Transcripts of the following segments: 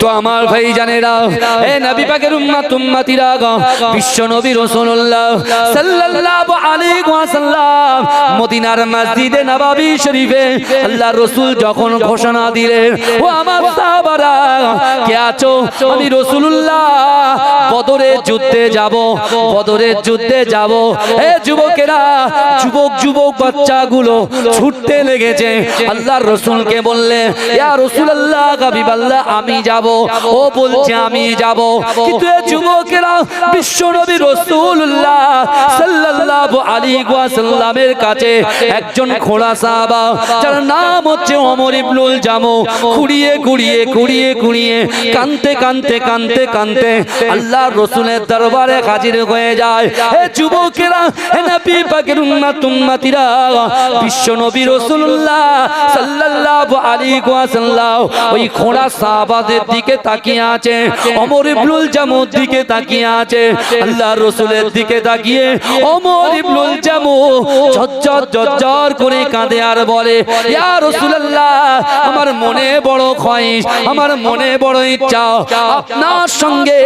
তো আমার ভাই জানেরা, এ নবী পাকের উম্মত উম্মতিরা, বিশ্ব নবী রাসূলুল্লাহ সাল্লাল্লাহু আলাইহি ওয়াসাল্লাম মদিনার মসজিদে নববী শরীফে আল্লাহর রাসূল যখন ঘোষণা দিলেন, ও আমার সাহাবারা কে আছো, আমি রাসূলুল্লাহ বদরের যুদ্ধে যাব, বদরের যুদ্ধে যাব। এ যুবকেরা, যুবক বাচ্চাগুলো ছুটতে লেগেছে। আল্লাহর রাসূলকে বললে, ইয়া রাসূলুল্লাহ হাবিবাল্লাহ আমি যাব। ও বলছে আমি যাব, কিন্তু এই যুবকেরা বিশ্ব নবী রাসূলুল্লাহ সাল্লাল্লাহু আলাইহি ওয়াসাল্লামের কাছে একজন খোড়া সাহাবা যার নাম হচ্ছে ওমর ইবনুল জামু কুড়িয়ে কানতে আল্লাহর রাসূলের দরবারে হাজির হয়ে যায়। হে যুবকেরা, হে নবী পাকের উম্মত উম্মতিরা, বিশ্ব নবী রাসূলুল্লাহ সাল্লাল্লাহু আলাইহি ওয়াসাল্লাম ওই খোড়া সাহাবাদের দিকে তাকিয়ে আছে, ওমর ইবনুল জামুর দিকে তাকিয়ে আছে। আল্লাহর রাসূলের দিকে তাকিয়ে ওমর ইবনুল জামু ঝরঝর করে কাঁদে আর বলে, ইয়া রাসূলুল্লাহ আমার মনে বড় খয়েশ, আমার মনে বড় ইচ্ছা আপনার সঙ্গে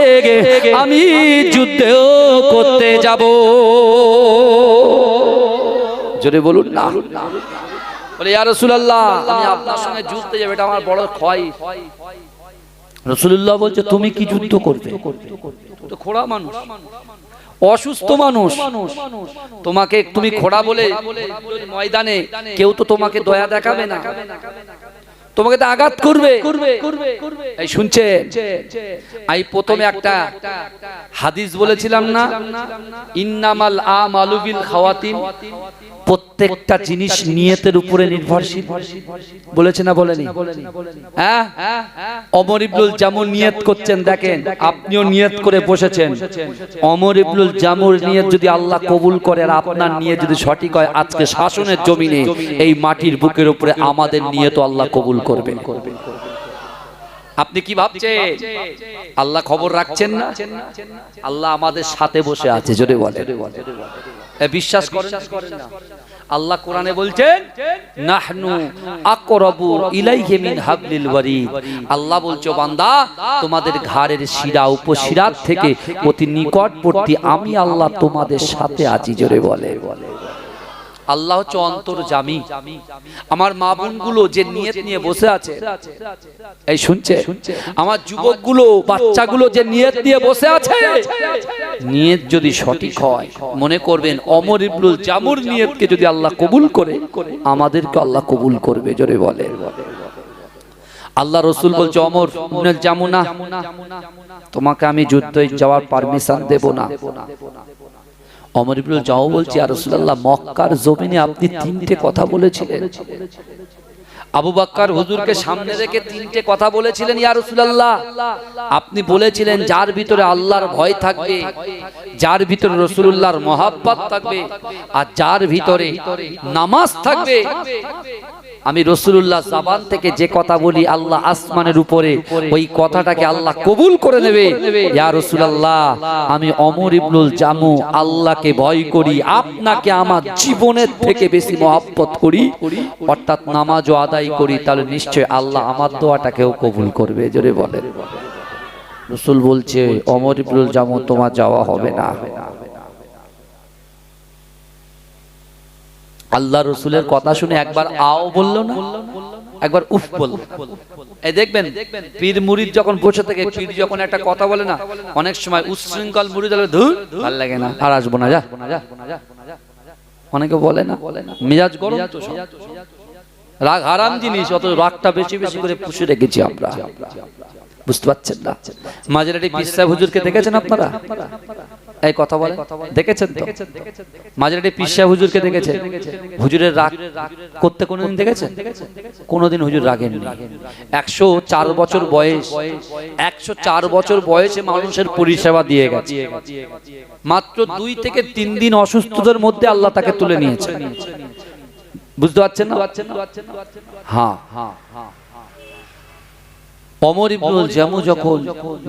আমি যুদ্ধ করতে যাব। জোরে বলুন না। বলে, ইয়া রাসূলুল্লাহ আমি আপনার সঙ্গে যুদ্ধে যাব, এটা আমার বড় খয়েশ। রাসূলুল্লাহ বলছে, তুমি কি যুদ্ধ করবে? তো খোড়া মানুষ, অসুস্থ মানুষ, তোমাকে তুমি খোড়া বলে ময়দানে কেউ তো তোমাকে দয়া দেখাবে না, তোমাকে তো আঘাত করবে। এই শুনছে, আমি প্রথমে একটা হাদিস বলেছিলাম না, ইন্নামাল আমালু বিল খাওয়াতিন, প্রত্যেকটা জিনিস নিয়তের উপরে নির্ভরশীল। বলেছে না বলেনি? হ্যাঁ, ওমর ইবনুল জামু নিয়ত করছেন, দেখেন আপনিও নিয়ত করে বসেছেন। ওমর ইবনুল জামুর নিয়ত যদি আল্লাহ কবুল করে আর আপনার নিয়ত যদি সঠিক হয়, আজকে শাসনের জমিনে এই মাটির বুকের উপরে আমাদের নিয়ত আল্লাহ কবুল করবেন। আপনি কি ভাবছেন আল্লাহ খবর রাখছেন না? আল্লাহ আমাদের সাথে বসে আছে। জোরে বলেন, বিশ্বাস করেন না? আল্লাহ কোরআনে বলছেন, নাহনু আকরাবু ইলাইহি মিন হাবলিল ওয়ারিদ। আল্লাহ বলছো, বান্দা তোমাদের ঘাড়ের শিরা উপশিরার থেকে অতি নিকটবর্তী আমি আল্লাহ তোমাদের সাথে আছি। জোরে বলে, আল্লাহ হচ্ছে অন্তর্যামী। আমার মা বোনগুলো যে নিয়ত নিয়ে বসে আছে, এই শুনছে, আমার যুবকগুলো বাচ্চাগুলো যে নিয়ত নিয়ে বসে আছে, নিয়ত যদি সঠিক হয়, মনে করবেন ওমর ইবনুল জামুর নিয়তকে যদি আল্লাহ কবুল করে, আমাদেরকে আল্লাহ কবুল করবে। জোরে বলে, আল্লাহ রাসূল বলছে, ওমর ইবনুল জামু না, তোমাকে আমি যুদ্ধে যাওয়ার পারমিশন দেব না। ওমর ইবনুল জামু বলছে, ইয়া রাসূলুল্লাহ মক্কার জমিনে আপনি তিনটে কথা বলেছিলেন, আবু বকর হুজুরকে সামনে রেখে তিনটে কথা বলেছিলেন। ইয়া রাসূলুল্লাহ আপনি বলেছিলেন যার ভিতরে আল্লাহর ভয় থাকবে, যার ভিতরে রাসূলুল্লাহর মহব্বত থাকবে, আর যার ভিতরে নামাজ থাকবে, আমি রাসূলুল্লাহ জবান থেকে যে কথা বলি আল্লাহ আসমানের উপরে ওই কথাটাকে আল্লাহ কবুল করে নেবে। ইয়া রাসূলুল্লাহ আমি ওমর ইবনুল জামু আল্লাহকে ভয় করি, আপনাকে আমার জীবনের থেকে বেশি মহব্বত করি, অর্থাৎ নামাজও আদায় করি, তাহলে নিশ্চয় আল্লাহ আমার দোয়াটাকেও কবুল করবে। জোরে বলেন। রাসূল বলছে, ওমর ইবনুল জামু তোমার যাওয়া হবে না। আল্লাহ রসুলের কথা শুনে একবার আও বললো না, একবার উফ বলল। এই দেখবেন পীর মুরিদ যখন বসে থেকে, পীর যখন একটা কথা বলে না, অনেক সময় উচ্ছৃঙ্খল মুরিদ হলে ধুর ভালো লাগে না, আর আসবো না, যা, অনেকে বলে না, মেজাজ গরম তো, রাগ হারাম জিনিস, অত রাগটা বেশি বেশি করে পুষে রেখেছি আমরা। বুঝতে পারছেন না? মাঝরাটি পীর সাহেব হুজুরকে দেখেছেন আপনারা? এই কথা বলে দেখেছেন তো? মাঝরাটি পীর সাহেব হুজুরকে দেখেছেন? হুজুরের রাগ করতে কোনোদিন দেখেছেন? কোনোদিন হুজুর রাগেননি। 104 বছর বয়স, 104 বছর বয়সে মানুষের পরিষেবা দিয়ে গেছে। মাত্র 2 থেকে 3 দিন অসুস্থতার মধ্যে আল্লাহ তাকে তুলে নিয়েছে। বুঝতে পারছেন না? হ্যাঁ, ওমর ইবনুল জামু যখন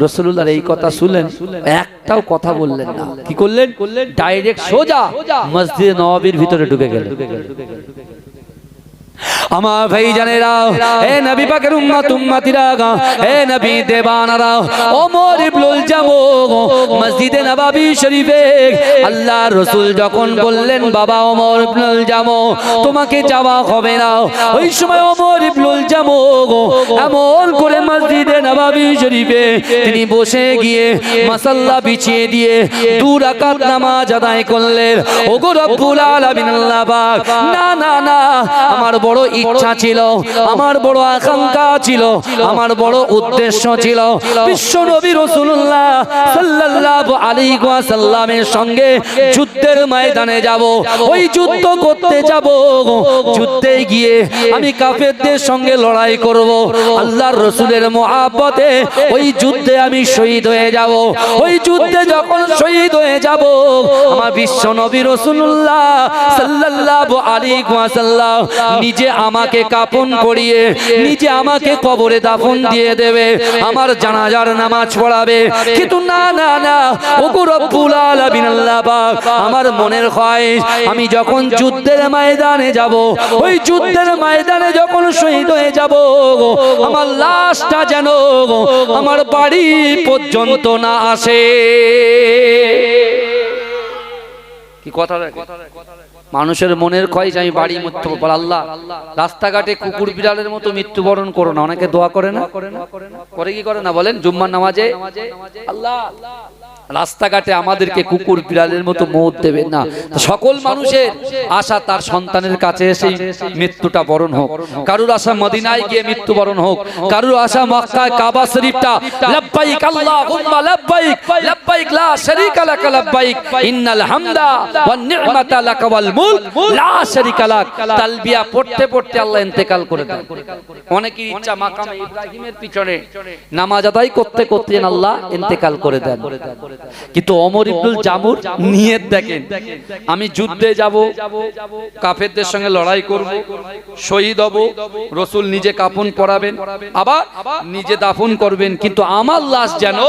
রাসূলুল্লাহর এই কথা শুনলেন, একটাও কথা বললেন না। কি করলেন? ডাইরেক্ট সোজা মসজিদে নববীর ভিতরে ঢুকে গেলেন। আমার ভাইজানেরা, এ নবী পাকের উম্মত উম্মতিরা, এ নবী দেবানারা, ওমর ইবনুল জামু মসজিদে নববী শরীফে আল্লাহর রাসূল যখন বললেন বাবা ওমর ইবনুল জামু তোমাকে যাওয়া হবে না, ওই সময় ওমর ইবনুল জামু এমন করে মসজিদে নববী শরীফে তিনি বসে গিয়ে মাসাল্লা বিছিয়ে দিয়ে 2 রাকাত নামাজ আদায় করলেন। ওগো রব্বুল আলামিন আল্লাহ পাক, না না না, আমার বড় ইচ্ছা ছিল, আমার বড় আকাঙ্ক্ষা ছিল, আমার বড় উদ্দেশ্য ছিল বিশ্ব নবী রাসূলুল্লাহ সাল্লাল্লাহু আলাইহি ওয়াসাল্লামের সঙ্গে যুদ্ধের ময়দানে যাব, ওই যুদ্ধ করতে যাব, যুদ্ধে গিয়ে আমি কাফেরদের সঙ্গে লড়াই করব, আল্লাহর রাসূলের মহব্বতে ওই যুদ্ধে আমি শহীদ হয়ে যাব। ওই যুদ্ধে যখন শহীদ হয়ে যাব, আমার বিশ্ব নবী রাসূলুল্লাহ সাল্লাল্লাহু আলাইহি ওয়াসাল্লাম নিজে আমাকে কাফন পরিয়ে নিজে আমাকে কবরে দাফন দিয়ে দেবে, আমার জানাজার নামাজ পড়াবে। কিন্তু না না না, ওগো রব্বুল আলামিন আল্লাহ পাক, আমার মনের খয়েশ আমি যখন যুদ্ধের ময়দানে যাব, ওই যুদ্ধের ময়দানে যখন শহীদ হয়ে যাব, আমার লাশটা যেন আমার বাড়ি পর্যন্ত না আসে। কি কথা মানুষের মনের খয়েশ আমি বাড়ি মৃত্যু বল, আল্লাহ রাস্তাঘাটে কুকুর বিড়ালের মতো মৃত্যুবরণ করো না। অনেকে দোয়া করে না, করে কি করে না বলেন জুম্মার নামাজে, আল্লাহ রাস্তাঘাটে আমাদেরকে কুকুর বিড়ালের মতো মৌত দেবেন না। সকল মানুষের আশা তার সন্তানের কাছে এসে মৃত্যুটা বরণ হোক, কারুর আশা মদিনায় গিয়ে মৃত্যুবরণ হোক, কারুর আশা মক্কায় কাবা শরীফটা লাব্বাইক আল্লাহুম্মা লাব্বাইক লাব্বাইক লা শারীকা লাক লাব্বাইক ইন্নাল হামদা ওয়ান নি'মাতা লাক ওয়াল মুলক লা শারীকা লাক তালবিয়া পড়তে পড়তে আল্লাহ ইন্তেকাল করে দেন। অনেকের ইচ্ছা মাকামে ইব্রাহিমের পিছনে নামাজ আদায় করতে করতে আল্লাহ ইন্তেকাল করে দেন। কিন্তু ওমর ইবনুল জামুর নিয়ত দেখেন, আমি যুদ্ধে যাব, কাফেরদের সঙ্গে লড়াই করব, শহীদ হব, রাসূল নিজে কাফন পরাবেন, আবার নিজে দাফন করবেন, কিন্তু আমার লাশ যেন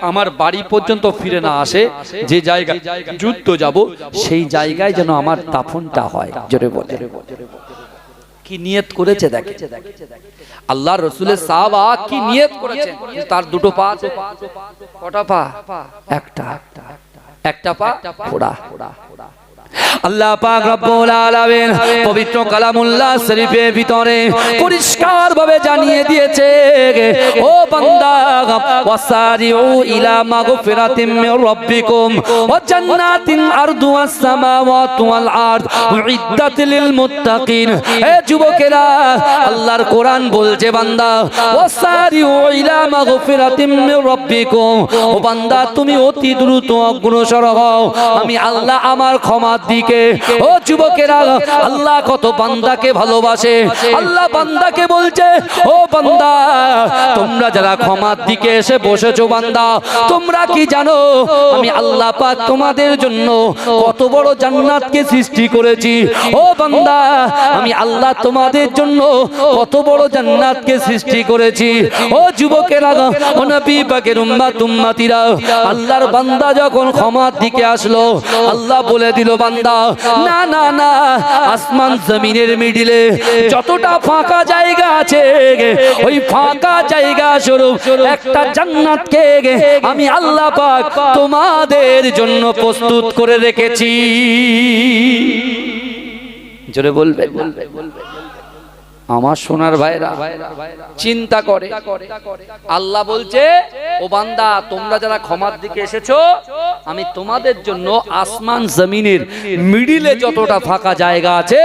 আমার বাড়ি পর্যন্ত ফিরে না আসে, যে জায়গায় যুদ্ধ যাব সেই জায়গায় যেন আমার দাফনটা হয়। জোরে বলে কি নিয়ত করেছে দেখে, আল্লাহর রাসূলের সাহাবা কি নিয়ত করেছেন। তার 2 পা আছে, কটা পা? একটা পা ফোড়া। আল্লাহ পাক রব্বুল আলামিন পবিত্র কালামুল্লাহ শরীফের ভিতরে পরিষ্কার ভাবে জানিয়ে দিয়েছে, ও বান্দা ওয়াসারিউ ইলা মাগফিরাতিম মির রাব্বিকুম ওয়া জান্নাতিন আরদুহাস সামাওয়াতু ওয়াল আরদ উইদ্দাত লিল মুত্তাকিন। হে যুবকেরা, আল্লাহর কোরআন বলছে বান্দা ওয়াসারিউ ইলা মাগফিরাতিম মির রাব্বিকুম, ও বান্দা তুমি অতি দ্রুত অগ্রসর হও আমি আল্লাহ আমার ক্ষমা দিকে। ও যুবকেরা, আল্লাহ কত বান্দাকে ভালোবাসে। আল্লাহ বান্দাকে বলছে, ও বান্দা তোমরা যারা ক্ষমার দিকে এসে বসেছো, বান্দা তোমরা কি জানো আমি আল্লাহ পাক তোমাদের জন্য কত বড় জান্নাতকে সৃষ্টি করেছি। ও বান্দা আমি আল্লাহ তোমাদের জন্য কত বড় জান্নাতকে সৃষ্টি করেছি। ও যুবকেরা, ও নবী পাকের উম্মত উম্মতিরা, আল্লাহর বান্দা যখন ক্ষমার দিকে আসলো, আল্লাহ বলে দিল বান্দা না না না, আসমান জমিনের মিডিলে যতটা ফাঁকা জায়গা আছে, ওই ফাঁকা জায়গা স্বরূপ একটা জান্নাতকে আমি আল্লাহ পাক তোমাদের জন্য প্রস্তুত করে রেখেছি। জোরে বলবে আমার সোনার ভাইরা, চিন্তা করে আল্লাহ বলছে, ও বান্দা তোমরা যারা ক্ষমার দিকে এসেছো, আমি তোমাদের জন্য আসমান জমিনের মিডিলে যতটা ফাঁকা জায়গা আছে,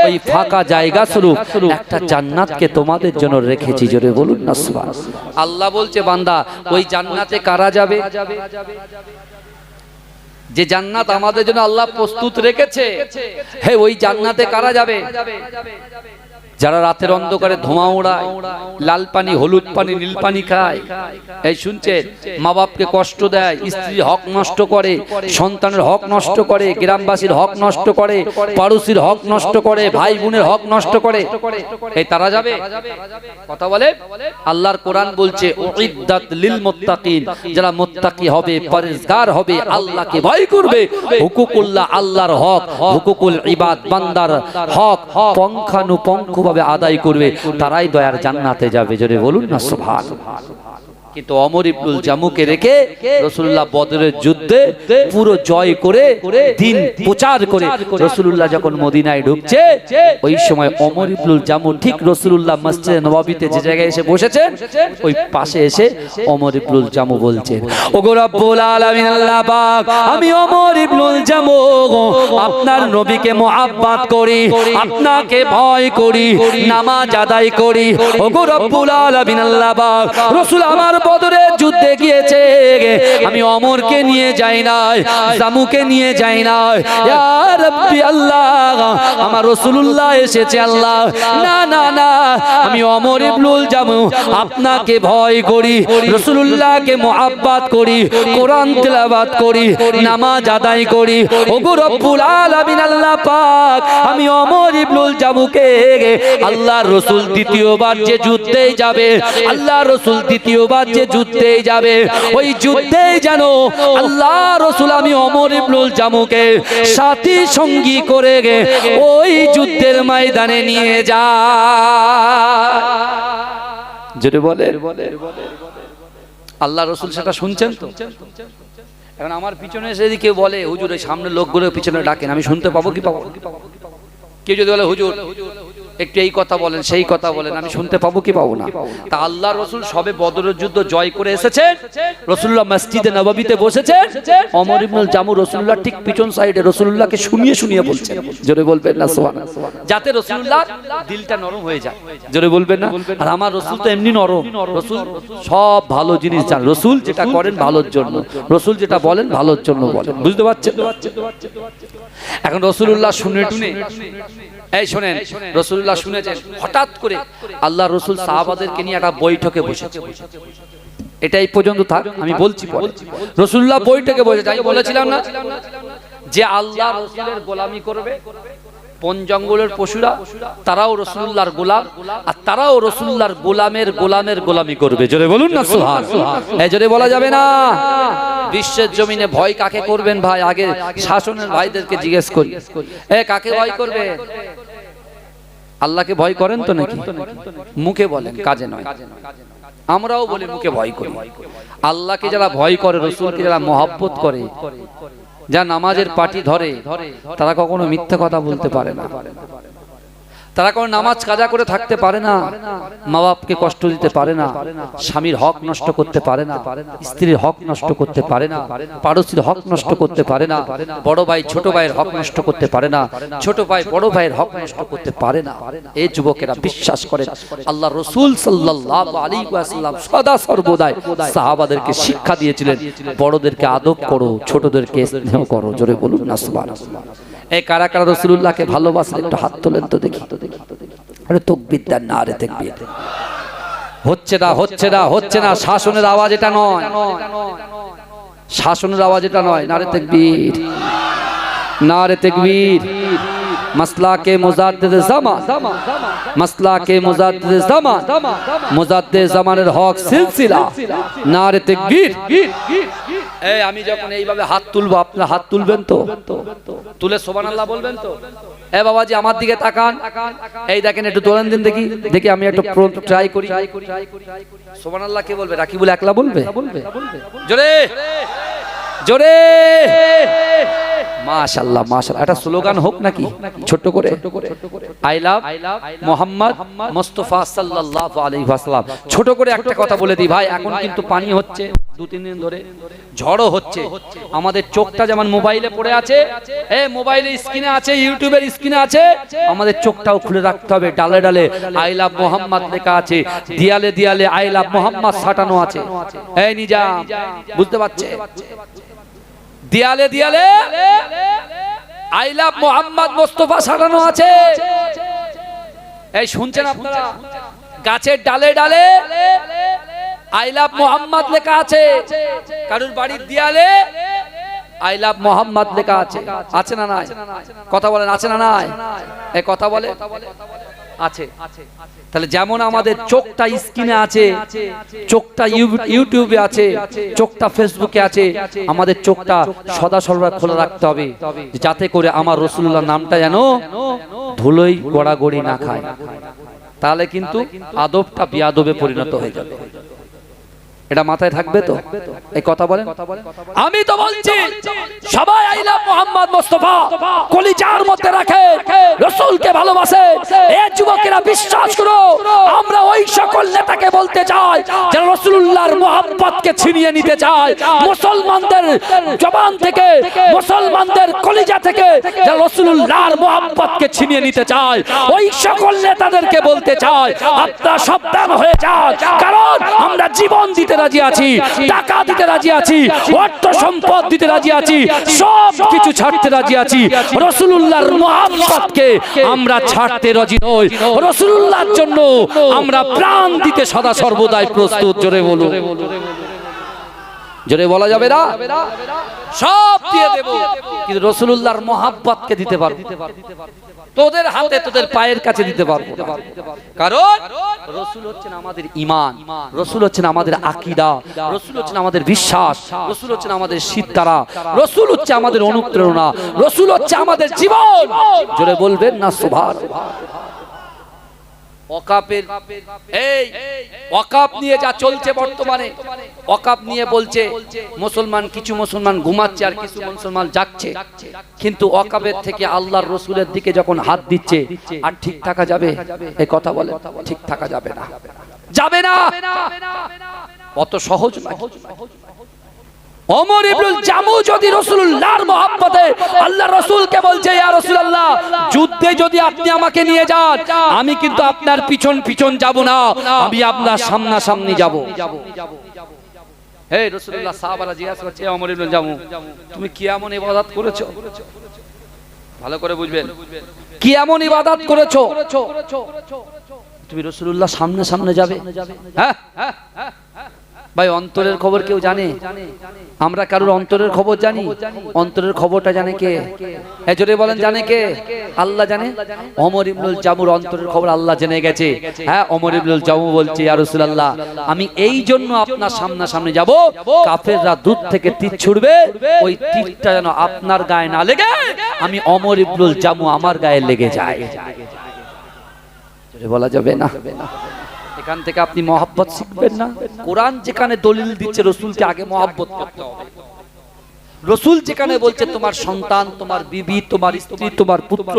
ওই ফাঁকা জায়গা স্বরূপ একটা জান্নাতকে তোমাদের জন্য রেখেছি। জোরে বলুন না সুবহানাল্লাহ। আল্লাহ বলছে বান্দা ওই জান্নাতে কারা যাবে? যে জান্নাত আমাদের জন্য আল্লাহ প্রস্তুত রেখেছে, হে ওই জান্নাতে কারা যাবে? যারা রাতের অন্ধকারে ধোঁয়া ওড়ায়, লাল পানি হলুদ পানি নীল পানি খায়, এই শুনছেন, মা বাপকে কষ্ট দেয়, স্ত্রীর হক নষ্ট করে, সন্তানের হক নষ্ট করে, গ্রামবাসীর হক নষ্ট করে, পাড়োশির হক নষ্ট করে, ভাই বোনের হক নষ্ট করে, এই তারা যাবে? কথা বলে। আল্লাহর কোরআন বলছে উইদ্দাত লিল মুত্তাকিন, যারা মুত্তাকি হবে, পরহেজগার হবে, আল্লাহকে ভয় করবে, হুকুকুল্লাহ আল্লাহর হক, হুকুকুল ইবাদ বান্দার হক পঙ্খানুপঙ্খভাবে আদায় করবে, তারাই দয়ার জান্নাতে যাবে। জোরে বলুন না সুবহানাল্লাহ। কিন্তু ওমর ইবনুল জামুকে রেখে রাসূলুল্লাহ বদরের যুদ্ধে পুরো জয় করে দিন প্রচার করে রাসূলুল্লাহ যখন মদিনায় ঢুকছে, ওই সময় ওমর ইবনুল জামু ঠিক রাসূলুল্লাহ মসজিদে নববীতে যে জায়গায় এসে বসেছেন, ওই পাশে এসে ওমর ইবনুল জামু বলছেন, ওগো রব্বুল আলামিন আল্লাহ পাক, আমি ওমর ইবনুল জামু আপনার নবীকে মুহাব্বত করি, আপনাকে ভয় করি, নামাজ আদায় করি। ওগো রব্বুল আলামিন আল্লাহ পাক, রাসূল আমার বদরের যুদ্ধে গিয়েছে, আমি ওমরকে নিয়ে যাই নাই, জামুকে নিয়ে যাই নাই। ইয়া রাব্বি আল্লাহ, আমার রাসূলুল্লাহ এসেছে আল্লাহ। না না না, আমি ওমর ইবনুল জামু আপনাকে ভয় করি, রাসূলুল্লাহকে মুহাব্বত করি, কোরআন তেলাওয়াত করি, নামাজ আদায় করি। ওগো রব্বুল আলামিন আল্লাহ পাক, আমি ওমর ইবনুল জামুকে আল্লাহর রাসূল দ্বিতীয়বার যে যুদ্ধে যাবে, আল্লাহর রাসূল দ্বিতীয়বার যে যুদ্ধে যাবে, ওই যুদ্ধে যেন আল্লাহ রাসূল আমি ওমর ইবনুল জামুকে সাথী সঙ্গী করে ওই যুদ্ধের ময়দানে নিয়ে যায়। যেটা বলে আল্লাহ রাসূল সেটা শুনছেন তো। এখন আমার পিছনে এসে যদি কেউ বলে হুজুর এই সামনে লোকগুলো পিছনে ডাকেন, আমি শুনতে পাবো কি পাবো? কেউ যদি বলে হুজুর একটু এই কথা বলেন সেই কথা বলেন, আমি শুনতে পাবো কি পাবো না? তা আল্লাহ রাসূল সবে বদরের যুদ্ধ জয় করে এসেছেন, রাসূলুল্লাহ মসজিদে নববীতে বসেছেন, ওমর ইবনুল জামু রাসূলুল্লাহ ঠিক পিছন সাইডে রাসূলুল্লাহকে শুনিয়ে শুনিয়ে বলছেন। জোরে বলবেন না সুবহানাল্লাহ, যাতে রাসূলুল্লাহ দিলটা নরম হয়ে যায়। জোরে বলবেন না? আর আমার রাসূল তো এমনি নরম, রাসূল সব ভালো জিনিস জানেন, রাসূল যেটা করেন ভালোর জন্য, রাসূল যেটা বলেন ভালোর জন্য বলেন। বুঝতে পারছেন? এখন রাসূলুল্লাহ শুনে টুনে, এই শুনেন, রাসূলুল্লাহ শুনেছেন, হঠাৎ করে আল্লাহ রাসূল সাহাবাদেরকে নিয়ে একটা বৈঠকে বসেছে। এটা এই পর্যন্ত থাক, আমি বলছি পরে। রাসূলুল্লাহ বৈঠকে বসেছে, আমি বলেছিলাম না যে আল্লাহ রাসূলের গোলামি করবে বন জঙ্গলের পশুরা, তারাও রাসূলুল্লাহর গোলাম, আর তারাও রাসূলুল্লাহর গোলামের গোলামের গোলামি করবে। জোরে বলুন না সুবহানাল্লাহ। এই জোরে বলা যাবে না। বিশ্বের জমিনে ভয় কাকে করবেন ভাই? আগে শাসনের ভাইদেরকে জিজ্ঞেস করি, এ কাকে ভয় করবে? আল্লাহকে ভয় করেন তো নাকি? মুখে বলেন, কাজে নয়। আমরাও বলি মুখে ভয় করি। আল্লাহকে যারা ভয় করে, রাসূলকে যারা মহব্বত করে, যারা নামাজের পাটি ধরে, তারা কখনো মিথ্যা কথা বলতে পারে না, তারা কোনো নামাজ কাজা করে থাকতে পারে না, মা বাপকে কষ্ট দিতে পারে না, স্বামীর হক নষ্ট করতে পারে না, স্ত্রীর হক নষ্ট করতে পারে না, পাড়োশির হক নষ্ট করতে পারে না, বড় ভাই ছোট ভাইয়ের হক নষ্ট করতে পারে না, ছোট ভাই বড় ভাইয়ের হক নষ্ট করতে পারে না। এই যুবকেরা বিশ্বাস করেন আল্লাহ রাসূল সাল্লাল্লাহু আলাইহি ওয়াসাল্লাম সদা সর্বদাই সাহাবাদেরকে শিক্ষা দিয়েছিলেন, বড়দেরকে আদব করো, ছোটদেরকে স্নেহ করো। জোরে বলুন না সুবহানাল্লাহ। এই কারা কারা রাসূলুল্লাহকে ভালোবাসেন একটু হাত তোলেন তো দেখি। আরে তাকবীর দেন না, আরে তাকবীর। হচ্ছে না, হচ্ছে না, হচ্ছে না। শাসনের আওয়াজ এটা নয়, শাসনের আওয়াজ এটা নয়। নারে তাকবীর, নারে তাকবীর। মাসলাকে মুজাদ্দিদ জামান, মাসলাকে মুজাদ্দিদ জামান, মুজাদ্দিদ জামানের হক সিলসিলা। নারে তাকবীর। এই আমি যখন এইভাবে হাত তুলবো, আপনারা হাত তুলবেন তো? তুলে সুবহানাল্লাহ বলবেন তো? এ বাবাজি আমার দিকে তাকান, এই দেখেন একটু তোলেন দিন দেখি, দেখি আমি একটু ট্রাই করি। সুবহানাল্লাহ কে বলবে? রাকিবুল একলা বলবে? জোরে জোরে মাশাআল্লাহ মাশাআল্লাহ। একটা স্লোগান হোক নাকি ছোট করে, আই লাভ মুহাম্মদ মুস্তাফা সাল্লাল্লাহু আলাইহি ওয়াসাল্লাম। ছোট করে একটা কথা বলে দিই ভাই, এখন কিন্তু পানি হচ্ছে 2-3 দিন ধরে, ঝড়ও হচ্ছে। আমাদের চোখটা যেমন মোবাইলে পড়ে আছে, মোবাইলের স্ক্রিনে আছে, ইউটিউবের স্ক্রিনে আছে, আমাদের চোখটাও খুলে রাখতে হবে। ডালে ডালে আই লাভ মুহাম্মদ লেখা আছে, দিয়ালে দিয়ালে আই লাভ মুহাম্মদ সাটানো আছে। এই নিজাম বুঝতে পারছে? দিয়ালে দিয়ালে আই লাভ মুহাম্মদ মুস্তাফা সাটানো আছে। এই শুনছেন আপনারা, গাছের ডালে ডালে আই লাভ মোহাম্মদ লেখা আছে, কারুর বাড়ির দেয়ালে আই লাভ মোহাম্মদ লেখা আছে, আছে না নাই? কথা বলেন, আছে না নাই? এই কথা বলে আছে। তাহলে যেমন আমাদের চোখটা স্ক্রিনে আছে, চোখটা ইউটিউবে আছে, চোখটা ফেসবুকে আছে, আমাদের চোখটা সদা সর্বদা খোলা রাখতে হবে, যাতে করে আমার রাসূলুল্লাহর নামটা যেন ধুলোই গড়াগড়ি না খায়। তাহলে কিন্তু আদবটা বিয়াদবে পরিণত হয়ে যাবে। এটা মাথায় থাকবে তো? এই কথা বলেন। আমি তো বলছি সবাই আই লাভ মোহাম্মদ মুস্তাফা কলিজার মধ্যে রাখে, রাসূলকে ভালোবাসে। এই যুবকেরা বিশ্বাস করো, আমরা ওই সকল নেতাকে বলতে চাই যারা রাসূলুল্লাহর মোহাব্বতকে ছিনিয়ে নিতে চায় মুসলমানদের জবান থেকে, মুসলমানদের কলিজা থেকে, যারা রাসূলুল্লাহর মোহাব্বতকে ছিনিয়ে নিতে চায় ওই সকল নেতাদেরকে বলতে চাই আপনারা সাবধান হয়ে যান। কারণ আমরা জীবন দিতে রাজি আছি, টাকা দিতে রাজি আছি, অর্থ সম্পদ দিতে রাজি আছি, সব কিছু ছাড়তে রাজি আছি, রাসূলুল্লাহর মুহাব্বতকে আমরা ছাড়তে রাজি নই। রাসূলুল্লাহর জন্য আমরা প্রাণ দিতে সদা সর্বদাই প্রস্তুত। জোরে বলুন। জোরে বলা যাবে না? সব দিয়ে দেব, কিন্তু রাসূলুল্লাহর মুহাব্বতকে দিতে পারবো, তোদের হাতে তোদের পায়ের কাছে দিতে পারবো। কারণ রাসূল হচ্ছেন আমাদের ঈমান, রাসূল হচ্ছেন আমাদের আকীদা, রাসূল হচ্ছেন আমাদের বিশ্বাস, রাসূল হচ্ছেন আমাদের সিদ্ধারা, রাসূল হচ্ছে আমাদের অনুপ্রেরণা, রাসূল হচ্ছে আমাদের জীবন। জোরে বলবেন না সুবহানাল্লাহ। ওয়াকাফের এই ওয়াকাফ নিয়ে যা চলছে বর্তমানে, ওয়াকাফ নিয়ে বলছে মুসলমান, কিছু মুসলমান ঘুমাচ্ছে আর কিছু মুসলমান জাগছে, কিন্তু ওয়াকাফের থেকে আল্লাহর রাসূলের দিকে যখন হাত দিচ্ছে আর ঠিক থাকা যাবে? এই কথা বলে ঠিক থাকা যাবে না, যাবে না, অত সহজ নয়। ওমর ইবনুল জামু যদি রাসূলুল্লাহর মহব্বতে আল্লাহর রাসূলকে বলছে, ইয়া রাসূলুল্লাহ যুদ্ধে যদি আপনি আমাকে নিয়ে যান, আমি কিন্তু আপনার পিছন পিছন যাব না, আমি আপনার সামনাসামনি যাব। হে রাসূলুল্লাহ, সাহাবারা জিজ্ঞাসা করছে, ওমর ইবনুল জামু তুমি কি এমন ইবাদত করেছো? ভালো করে বুঝবেন, কি এমন ইবাদত করেছো তুমি রাসূলুল্লাহ সামনে সামনে যাবে? হ্যাঁ ভাই, অন্তরের খবর কেউ জানে? আমরা কারোর অন্তরের খবর জানি? অন্তরের খবরটা জানে কে? হ্যাঁ জোরে বলেন, জানে কে? আল্লাহ জানে। ওমর ইবনুল জামুর অন্তরের খবর আল্লাহ জেনে গেছে। হ্যাঁ, ওমর ইবনুল জামু বলছে, ইয়া রাসূলুল্লাহ আমি এই জন্য আপনার সামনাসামনি যাব, কাফেররা দূর থেকে তীর ছুড়বে, ওই তীরটা যেন আপনার গায়ে না লেগে আমি ওমর ইবনুল জামু আমার গায়ে লেগে যায়। জোরে বলা যাবে না? এখান থেকে আপনি মহব্বত শিখবেন না? কোরআন যেখানে দলিল দিচ্ছে রাসূলকে আগে মহব্বত করতে হবে, রাসূল যেখানে বলছে তোমার সন্তান, তোমার বিবি, তোমার স্ত্রী, তোমার পুত্র,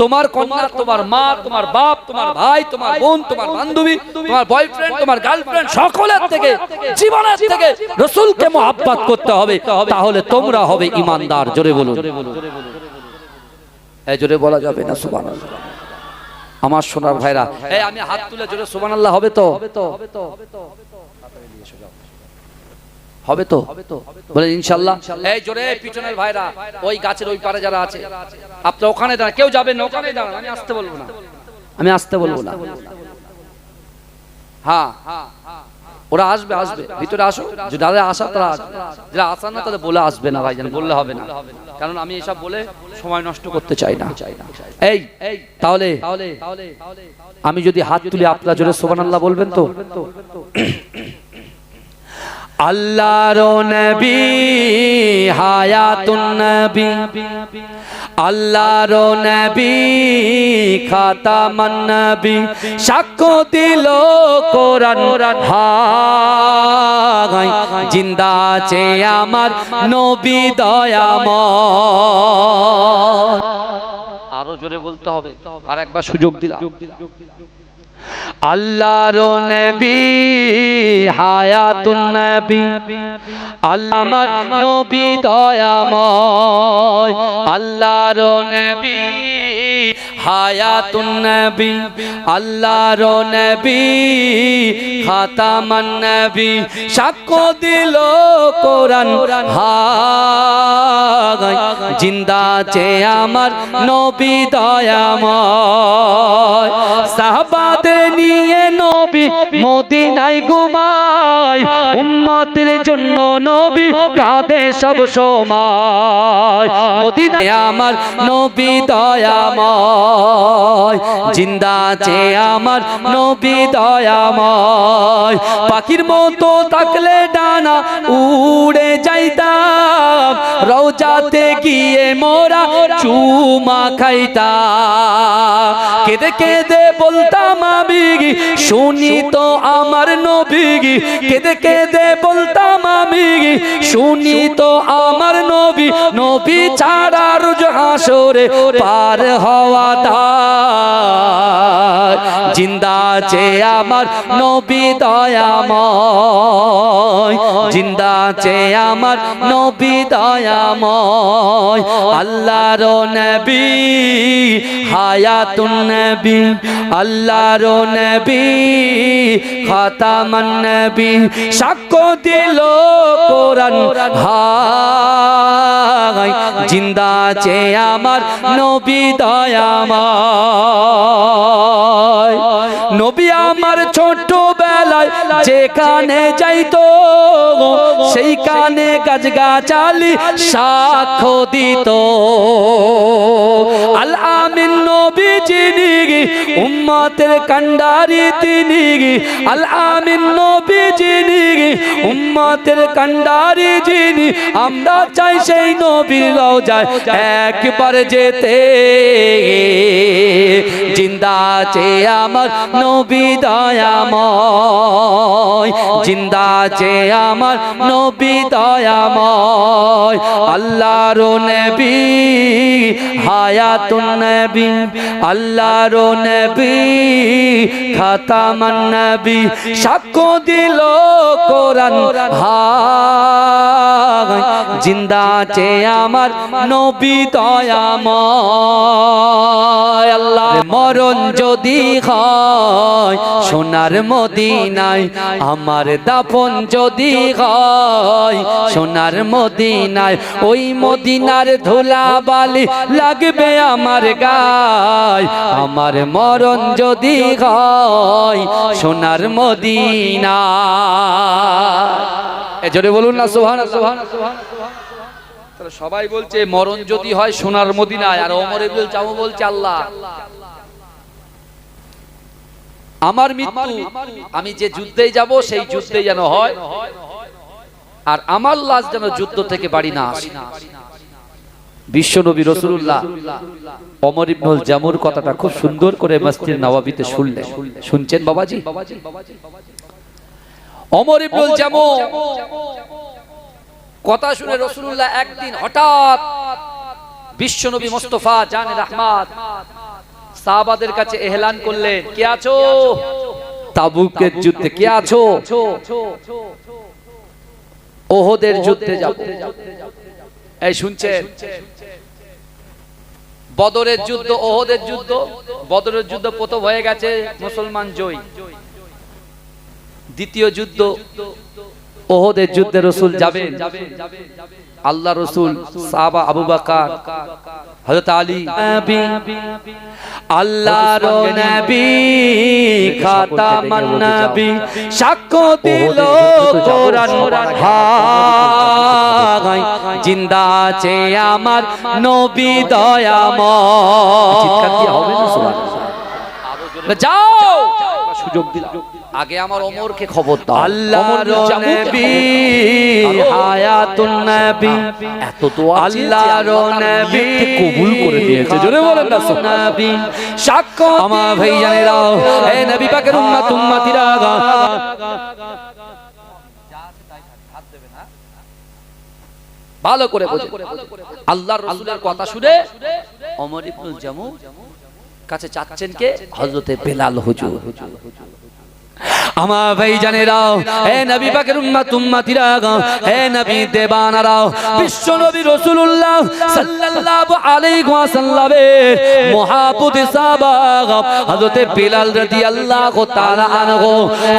তোমার কন্যা, তোমার মা, তোমার বাপ, তোমার ভাই, তোমার বোন, তোমার বান্ধবী, তোমার বয়ফ্রেন্ড, তোমার গার্লফ্রেন্ড, সকলের থেকে, জীবনের থেকে রাসূলকে মহব্বত করতে হবে, তাহলে তোমরা হবে ঈমানদার। জোরে বলুন। এই জোরে বলা যাবে না সুবহানাল্লাহ। আমার সোনার ভাইরা, এই আমি হাত তুলে জোরে সুবহানাল্লাহ হবে তো? হবে তো? বলে ইনশাআল্লাহ। এই জোরে পিছনের ভাইরা, ওই গাছের ওই পারে যারা আছে আপনারা ওখানে দাঁড়ান, কেউ যাবেন না, ওখানে দাঁড়ান, আমি আসতে বলবো না, আমি আসতে বলবো না। হ্যাঁ ওরা আসবে, আসবে ভিতরে আসো, যারা আসা তারা আসবে, যারা আসার না তাদের বলে আসবে না ভাইজান, বললে হবে না, কারণ আমি এসব বলে সময় নষ্ট করতে চাই না। এই তাহলে আমি যদি হাত তুলি আপনারা জোরে সুবহানাল্লাহ বলবেন তো? আল্লাহর নবী হায়াতুন নবী, আল্লাহর নবী খাতামান নবী, সাক্ষ্য দিল কোরআন হাই, জিন্দা আছে আমার নবী দয়াময়। আরো জোরে বলতে হবে, আর একবার সুযোগ দিলাম। আল্লাহর নবী হায়াতুন নবী, আল্লাহর নবী দয়াময়, আল্লাহর নবী হায়াতুন নবী আল্লাহর নবী খাতামান নবী সাক্ষ্য দিল কোরআন হায় জিন্দা আছে আমার নবী দয়াময় সাহাবাদের নিয়ে নবী মদিনায় ঘুমায় উম্মতের জন্য নবী কাঁদে সব সময় মদিনায় আমার নবী দয়াময় জিন্দা আছে আমার নবী দয়াময় পাখির মতো থাকলে ডানা উড়ে যাইতাম রওজাতে গিয়ে মোরা চুমা খাইতাম কেঁদে কেঁদে বলতাম আমি শুনি তো আমার নবী কেঁদে কেঁদে বলতাম আমি শুনি তো আমার নবী নবী ছাড়া রোজ হাসরে পার হওয়া দায় জিন্দা আছে আমার নবী দয়াময় জিন্দা আছে আমার নবী দয়াময় আল্লাহর নবী হায়াতুন নবী আল্লাহর নবী খাতামান নবী সাক্ষ্য দিল কোরআন হায় জিন্দা আছে আমার নবী দয়াময় নবী আমার ছোটবেলায় যেখানে যাইতো সেইখানে গাছগাছালি সাক্ষ্য দিত আল আমিন নবী যিনি উম্মতের কান্ডারি তিনি আল আমিন নবী যিনি উম্মতের কান্ডারি যিনি আমরা চাই সেই নবীর রওজায় একবার যেতে জিন্দা আছে আমার নবী দয়াময় জিন্দা আছে আমার নবী দয়াময় আল্লাহর নবী হায়াতুন নবী আল্লাহর নবী খাতামান নবী সাক্ষ্য দিল কোরআন হায় জিন্দা আছে আমার নবী দয়াময় আল্লাহ মরণ যদি হয় সোনার মদিনায় আমার দাফন যদি হয় সোনার মদিনায় ওই মদিনার ধুলাবালি লাগবে আমার গায় আমার মরণ যদি হয় সোনার মদিনায় জোরে বলুন না সুবহানাল্লাহ তাহলে সবাই বলছে মরণ যদি হয় সোনার মদিনায় আর ওমর ইবনুল জামু বলছে আল্লাহ আমার মৃত্যু আমি যে যুদ্ধে যাব সেই যুদ্ধে যেন হয় আর আমার লাশ যেন যুদ্ধ থেকে বাড়ি না আসে বিশ্বনবী রাসূলুল্লাহ ওমর ইবনুল জামুর কথাটা খুব সুন্দর করে মসজিদ নববীতে শুনলেন শুনছেন বাবাজি ওমর ইবনুল জামু কথা শুনে রাসূলুল্লাহ একদিন হঠাৎ বিশ্বনবী মুস্তাফা জানে রাহমাত সাহাবাদের কাছে এলান করলেন কে আছো তাবুকের যুদ্ধে কে আছো ওহদের যুদ্ধে যাব এই শুনছেন বদরের যুদ্ধ ওহদের যুদ্ধ বদরের যুদ্ধ প্রথম হয়ে গেছে মুসলমান জয় দ্বিতীয় যুদ্ধ ওহদের যুদ্ধে রাসূল যাবেন আল্লাহ রাসূল সাহাবা আবু বকর হযরত আলী আল্লাহর নবী খাতামান নবী সাক্ষ্য দিল কোরআন হায় জিন্দা আছে আমার নবী দয়াময় চিৎকার দিয়ে হবে না সুবহানাল্লাহ যাও সুযোগ দিলাম আগে আমার ওমরকে খবর দাও আল্লাহর নবী হায়াতুন নবী এত তো আল্লাহর নবী কবুল করে নিয়েছে জোরে বলেন না নবী সাক্ষ্য আমার ভাইজানেরা এ নবী পাকের উম্মত উম্মতিরা ভালো করে বোঝে আল্লাহর রাসূলের কথা শুনে ওমর ইবনুল জামু কাছে চাচ্ছেন কে হযরতে বেলাল হুজুর আমার ভাই জানেরাও, হে নবী পাকের উম্মত উম্মতিরা, হে নবী দেবানারা, বিশ্ব নবী রাসূলুল্লাহ সাল্লাল্লাহু আলাইহি ওয়াসাল্লামের মহাপুতি সাহাবা হযরত বিলাল রাদিয়াল্লাহু তাআলা আনহু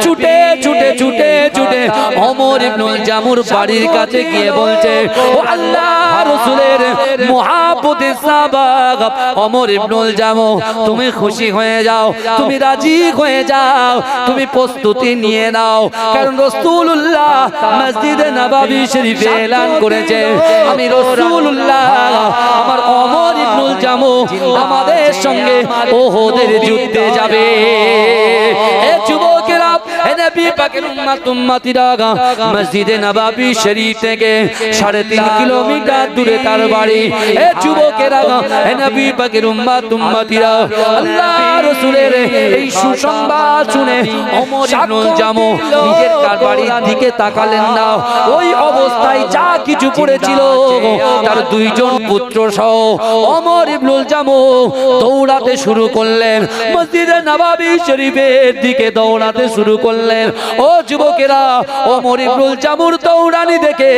ছুটে ছুটে ছুটে ছুটে ওমর ইবনুল জামুর বাড়ির কাছে গিয়ে বলছে, ও আল্লাহর রাসূলের মহাপুতি সাহাবা ওমর ইবনুল জামু, তুমি খুশি হয়ে যাও, তুমি রাজি হয়ে যাও, তুমি প্রস্তুতি নিয়ে নাও, কারণ রাসূলুল্লাহ মসজিদে নববী শরীফে এলান করেছে, আমি রাসূলুল্লাহ আমার ওমর ইবনুল জামু আমাদের সঙ্গে ওহদের যুদ্ধে যাবে। এ যুবকেরা, হে নবী পাকের উম্মত উম্মতিরা, মসজিদে নববী শরীফ থেকে 3.5 কিলোমিটার দূরে তার বাড়ি। এ যুবকেরা, হে নবী পাকের উম্মত উম্মতিরা, আল্লাহর রাসূলের এই সুসংবাদ শুনে ওমর ইবনুল জামু নিজের বাড়ির দিকে তাকালেন না। ওই অবস্থায় যা কিছু পড়েছিল তার 2 জন পুত্র সহ ওমর ইবনুল জামু দৌড়াতে শুরু করলেন, মসজিদে নববী শরীফের দিকে দৌড়াতে শুরু করলেন। ও যুবকেরা, ওমর ইবনুল জামুর দৌড়ানি দেখে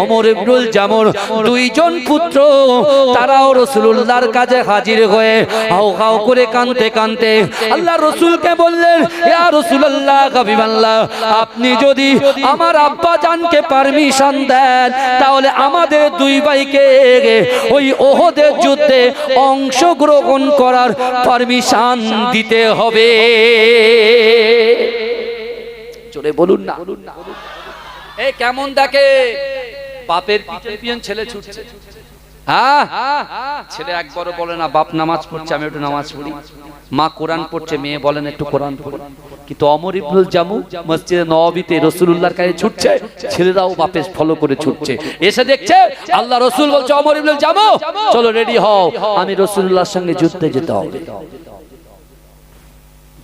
ওমর ইবনুল জামুর 2 জন পুত্র তারাও রাসূলুল্লাহর কাছে হাজির হয়ে হাউ হাউ করে কাঁদতে কাঁদতে আল্লাহর রাসূলকে বললেন, ইয়া রাসূলুল্লাহ, হাবিবাল্লাহ, আপনি যদি আমার আব্বা জানকে পারমিশন দেন তাহলে আমাদের 2 ভাইকে ওই ওহদের যুদ্ধে অংশগ্রহণ করার পারমিশন দিতে হবে। জোরে বলুন না। এ কেমন দেখে বাপের পিছন পিছন ছেলে ছুটছে। হ্যাঁ, ছেলে একবারও বলে না বাপ নামাজ পড়ছে আমি একটু নামাজ পড়ি, মা কোরআন পড়ছে মেয়ে বলেন একটু কোরআন পড়ি। কিন্তু ওমর ইবনুল জামু মসজিদে নববীতে রাসূলুল্লাহর কাছে ছুটছে, ছেলেরাও বাপের ফলো করে ছুটছে। এসে দেখছে আল্লাহ রাসূল বলছে, ওমর ইবনুল জামু চলো রেডি হও, আমি রাসূলুল্লাহর সঙ্গে যুদ্ধে যেতে হবে।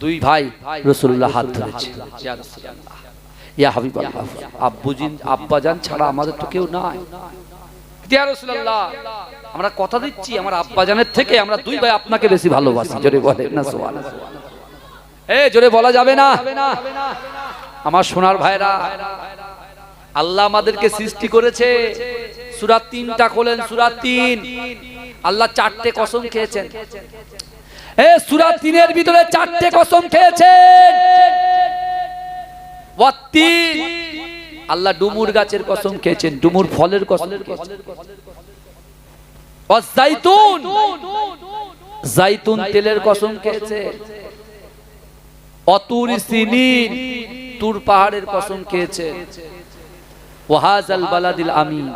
2 ভাই রাসূলুল্লাহ হাত ধরেছে, ইয়া রাসূলুল্লাহ, ইয়া হাবিবাল্লাহ, আব্বাজান ছাড়া আমাদের তো কেউ নাই। ইয়া রাসূলুল্লাহ, আমরা কথা দিচ্ছি আমার আব্বাজানের থেকে আমরা 2 ভাই আপনাকে বেশি ভালোবাসি। জোরে বলেন না সুবহানাল্লাহ। এ জোরে বলা যাবে না। আমার সোনার ভাইরা, আল্লাহ আমাদেরকে সৃষ্টি করেছে, সূরা 3টা খোলেন, সূরা 3, আল্লাহ 4টে কসম খেয়েছেন। এ সূরা 3-এর ভিতরে 4টে কসম খেয়েছেন। ওয়াত্তিন, আল্লাহ ডুমুর গাছের কসম খেয়েছেন, ডুমুর ফলের কসম খেয়েছেন। ওয়াজাইতুন, জাইতুন তেলের কসম খেয়েছেন। অতুর সিনিন, তুর পাহাড়ের কসম খেয়েছেন। ওয়াহাজাল বালাদিল আমিন,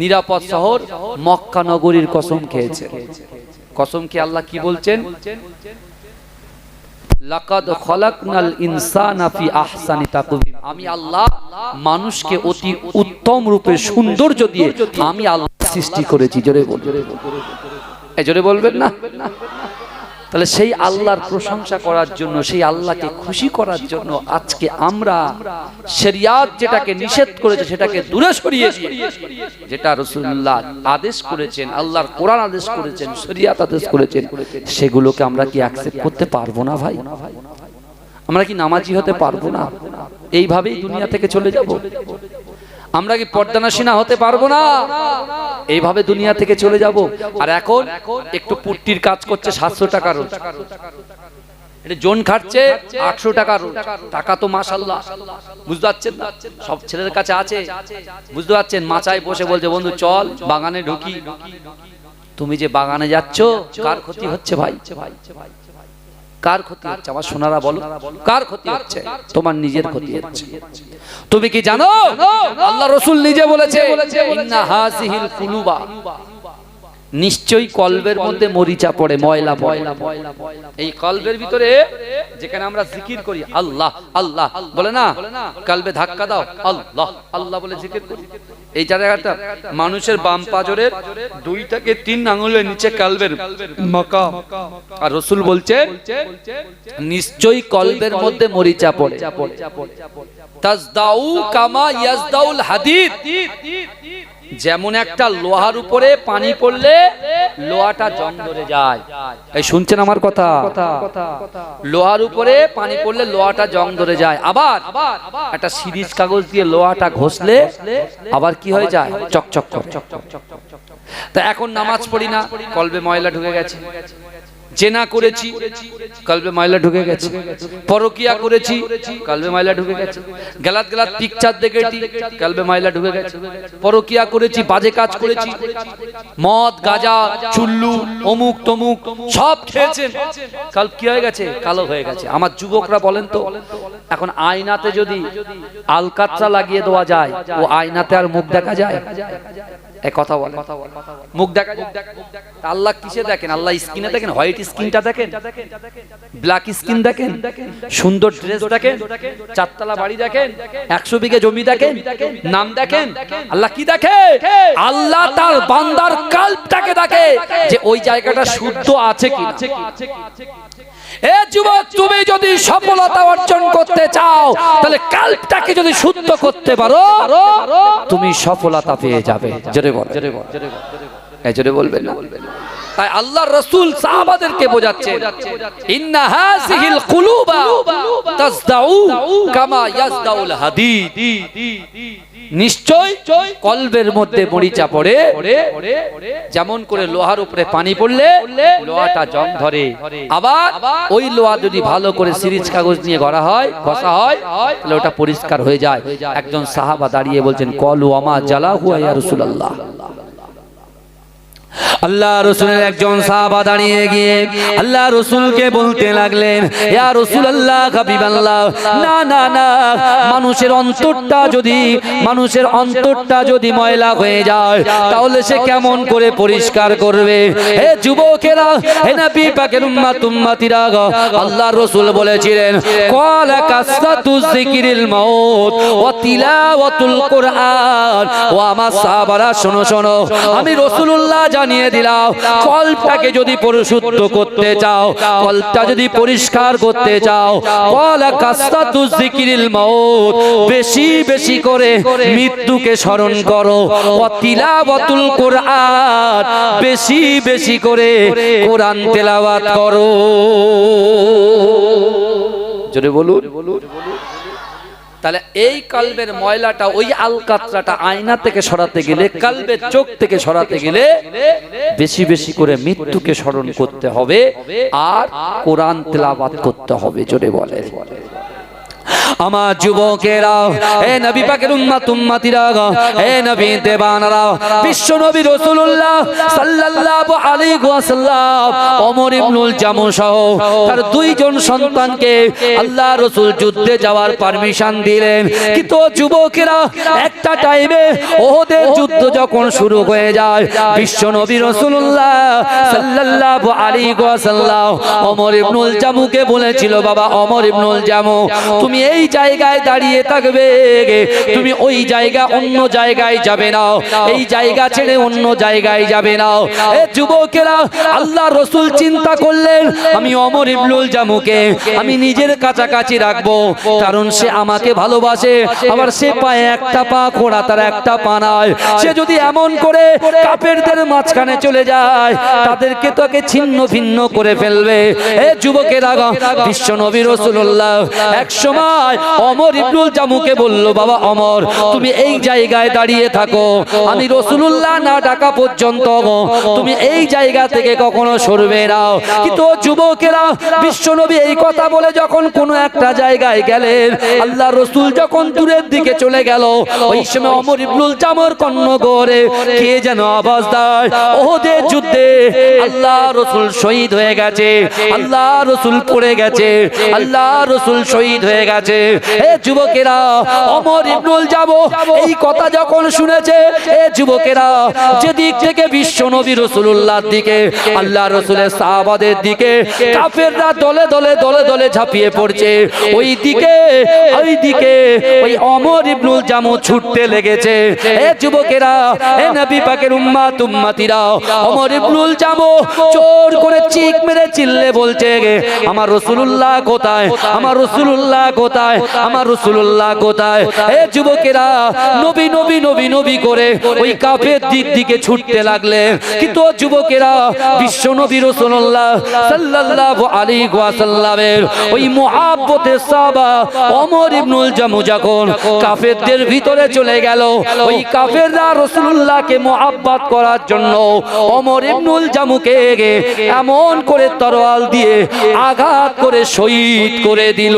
নিরাপদ শহর মক্কা নগরীর কসম খেয়েছেন। কসম কি আল্লাহ কি বলছেন? লাকাদ খলাকনাল ইনসানা ফি আহসানি তাকওয়িম, আমি আল্লাহ মানুষকে অতি উত্তম রূপে সৌন্দর্য দিয়ে আমি আল্লাহ সৃষ্টি করেছি। জোরে বলবেন, এই জোরে বলবেন না। তাহলে সেই আল্লাহর প্রশংসা করার জন্য, সেই আল্লাহকে খুশি করার জন্য আজকে আমরা শরিয়াত যেটাকে নিষেধ করেছে সেটাকে দূরে সরিয়ে দিয়ে যেটা রাসূলুল্লাহ আদেশ করেছেন, আল্লাহর কোরআন আদেশ করেছেন, শরিয়াত আদেশ করেছেন, সেগুলোকে আমরা কি অ্যাকসেপ্ট করতে পারবো না ভাই? আমরা কি নামাজি হতে পারবো না? এইভাবেই দুনিয়া থেকে চলে যাব? আমরা কি পর্দানাশীনা হতে পারবো না? এইভাবে দুনিয়া থেকে চলে যাব? আর এখন একটু পুট্টির কাজ করছে 700 টাকা রোজ, এটা জন খাটছে 800 টাকা রোজ। টাকা তো মাশাআল্লাহ, বুঝতে পারছেন না? সব ছেলের কাছে আছে, বুঝতে পারছেন? মাচায় বসে বলছে বন্ধু চল বাগানে ঢুকি। তুমি যে বাগানে যাচ্ছ কার ক্ষতি হচ্ছে ভাই? কার ক্ষতি হচ্ছে? আমার সোনারা বলো, কার ক্ষতি হচ্ছে? তোমার নিজের ক্ষতি হচ্ছে। তুমি কি জানো আল্লাহ রাসূল নিজে বলেছে, ইন্না হাযিহিল কুলুবা, নিশ্চয়ই কলবের মধ্যে মরিচা পড়ে, ময়লা পড়ে। এই কলবের ভিতরে যেখানে আমরা জিকির করি আল্লাহ আল্লাহ বলে না, কলবে ধাক্কা দাও আল্লাহ আল্লাহ বলে জিকির করি, এই জায়গাটা মানুষের বাম পাজরের 2 থেকে 3 আঙ্গুলের নিচে কলবের মাকাম। আর রাসূল বলছে নিশ্চয়ই কলবের মধ্যে মরিচা পড়ে। তাজদাউ কামা ইয়াজদাউল হাদিদ, যেমন একটা লোহার উপরে পানি পড়লে লোহাটা জং ধরে যায়, এই শুনছেন আমার কথা? লোহার উপরে পানি পড়লে লোহাটা জং ধরে যায়। আবার একটা সিরিজ কাগজ দিয়ে লোহাটা ঘষলে আবার কি হয়ে যায়? চকচক করে। তা এখন নামাজ পড়ি না, কলবে ময়লা ঢুকে গেছে। জেনা করেছি, কলবে ময়লা ঢুকে গেছে। পরকিয়া করেছি, কলবে ময়লা ঢুকে গেছে। গলাত গলাত পিকচার দেখেছি, কলবে ময়লা ঢুকে গেছে। পরকিয়া করেছি, বাজে কাজ করেছি, মদ গাঁজা চুল্লু অমুক তমুক সব খেয়েছেন, কাল কি হয়ে গেছে? কালো হয়ে গেছে। আমার যুবকরা বলেন তো, এখন আয়নাতে যদি আলকাতরা লাগিয়ে দেওয়া যায়, ও আয়নাতে আর মুখ দেখা যায়? এক কথা বলে, মুখ দেখা যায়? আল্লাহ কিসে দেখেন? আল্লাহ স্কিনে দেখেন? হোয়াইট স্কিনটা দেখেন, ব্ল্যাক স্কিন দেখেন, সুন্দর ড্রেস দেখেন, চারতলা বাড়ি দেখেন, 100 বিঘে জমি দেখেন, নাম দেখেন? আল্লাহ কি দেখে? আল্লাহ তার বান্দার কলবটাকে দেখে, যে ওই জায়গাটা শুদ্ধ আছে কি। এ যুবক, তুমি যদি সফলতা অর্জন করতে চাও, তাহলে কলবটাকে যদি শুদ্ধ করতে পারো, তুমি সফলতা পেয়ে যাবে। জোরে বল, জোরে বল, জোরে বলবেন না? তাই আল্লাহর রাসূল সাহাবাদেরকে বোঝাচ্ছেন, ইন্না হাযিহিল কুলুবা তাসদাউ কামা ইয়াসদাউল হাদিদ। নিশ্চয় কলবের মধ্যে মরিচা পড়ে, যেমন করে লোহার উপরে পানি পড়লে লোহাটা জং ধরে। আবার ওই লোহা যদি ভালো করে সিরিজ কাগজ নিয়ে ঘষা হয়, তাহলে ওটা পরিষ্কার হয়ে যায়। একজন সাহাবা দাঁড়িয়ে বলছেন, কলু আমা জালাহু ইয়া রাসূলুল্লাহ। আল্লাহ রাসূলের একজন সাহাবা দাঁড়িয়ে গিয়ে আল্লাহ রাসূলকে বলতে লাগলেন, ইয়া রাসূলুল্লাহ, হাবিবাল্লাহ, না না না, মানুষের অন্তরটা যদি ময়লা হয়ে যায়, তাহলে সে কেমন করে পরিষ্কার করবে? হে যুবকেরা, হে নবী পাকের উম্মতিরা, আল্লাহ রাসূল বলেছিলেন, ক্বালা কাসরাতু যিকরিল মাউত ওয়া তিলাওয়াতুল কুরআন। ও আমার সাহাবারা, শোনো শোনো, আমি রাসূলুল্লাহ জানিয়ে দিলাম, কলবটাকে যদি পরিশুদ্ধ করতে চাও, কলবটা যদি পরিষ্কার করতে চাও, ক্বালা কাসরাতু যিকরিল মাউত, বেশি বেশি করে মৃত্যুকে স্মরণ করো, ওয়া তিলাওয়াতুল কুরআন, বেশি বেশি করে কোরআন তেলাওয়াত করো। জোরে বলুন। তাহলে এই কলবের ময়লাটা, ওই আলকাতরাটা আয়না থেকে সরাতে গেলে, কলবের চোখ থেকে সরাতে গেলে বেশি বেশি করে মৃত্যুকে স্মরণ করতে হবে আর কোরআন তেলাওয়াত করতে হবে। জোরে বলে আমার যুবকেরা, হে নবী পাকের উম্মতিরা, হে নবী দেবানরা, বিশ্ব নবী রাসূলুল্লাহ সাল্লাল্লাহু আলাইহি ওয়াসাল্লাম ওমর ইবনুল জামু সহ তার দুইজন সন্তানকে আল্লাহ রাসূল যুদ্ধে যাওয়ার পারমিশন দিলেন। কিন্তু যুবকেরা, একটা টাইমে ওহদের যুদ্ধ যখন শুরু হয়ে যায়, বিশ্ব নবী রাসূলুল্লাহ সাল্লাল্লাহু আলাইহি ওয়াসাল্লাম ওমর ইবনুল জামুকে বলেছিল, বাবা ওমর ইবনুল জামু, তুমি এই জায়গায় দাঁড়িয়ে থাকবে, তুমি ওই জায়গা অন্য জায়গায় যাবে না, এই জায়গা ছেড়ে অন্য জায়গায় যাবে না। এ যুবকেরা, আল্লাহ রাসূল চিন্তা করলেন, আমি ওমর ইবনুল জামুকে আমি নিজের কাছাকাছি রাখবো, কারণ সে আমাকে ভালোবাসে, আবার সে পায়ে একটা পা খোঁড়া, তার একটা পা নাই। সে যদি এমন করে কাফেরদের মাঝখানে চলে যায়, তাদেরকে তোকে ছিন্ন ভিন্ন করে ফেলবে। এ যুবকেরা, বিশ্ব নবী রাসূলুল্লাহ এক সময় ওমর ইবনুল জামুকে বলল, বাবা ওমর, তুমি এই জায়গায় দাঁড়িয়ে থাকো, আমি রাসূলুল্লাহ না ডাকা পর্যন্ত তুমি এই জায়গা থেকে কখনো সরবে না। কিন্তু যুবকেরা, বিশ্বনবী এই কথা বলে যখন কোনো একটা জায়গায় গেলেন, আল্লাহ রাসূল যখন দূরের দিকে চলে গেল, ওই সময় ওমর ইবনুল জামুর কর্ণগরে কে যেন আওয়াজ দেয়, ওহদের যুদ্ধে আল্লাহ রাসূল শহীদ হয়ে গেছে, আল্লাহ রাসূল পড়ে গেছে, আল্লাহ রাসূল শহীদ হয়ে গেছে। এ যুবকেরা, ওমর ইবনুল জামু এই কথা যখন শুনেছে, এ যুবকেরা, যেদিক থেকে বিশ্ব নবী রাসূলুল্লাহর দিকে, আল্লাহ রাসূলের সাহাবাদের দিকে কাফেররা দলে দলে দলে দলে ঝাঁপিয়ে পড়ছে, ওই দিকে ওই ওমর ইবনুল জামু ছুটতে লেগেছে। এ যুবকেরা, এ নবী পাকের উম্মতিরা, ওমর ইবনুল জামু জোর করে চিক মেরে চিল্লে বলছে, আমার রাসূলুল্লাহ কোথায়, আমার রাসূলুল্লাহ কোথায়, আমার রাসূলুল্লাহ কোথায়? এ যুবকেরা নবী নবী নবী নবী করে ওই কাফের দিকে ছুটতে লাগলেন। কিন্তু যুবকেরা বিশ্ব নবী রাসূলুল্লাহ সাল্লাল্লাহু আলাইহি ওয়াসাল্লামের ওই মুহাব্বতের সাহাবা ওমর ইবনুল জামু যখন কাফেরদের ভিতরে চলে গেল, ওই কাফেররা রাসূলুল্লাহকে মুহাব্বত করার জন্য ওমর ইবনুল জামুকে এমন করে তরোয়াল দিয়ে আঘাত করে শহীদ করে দিল।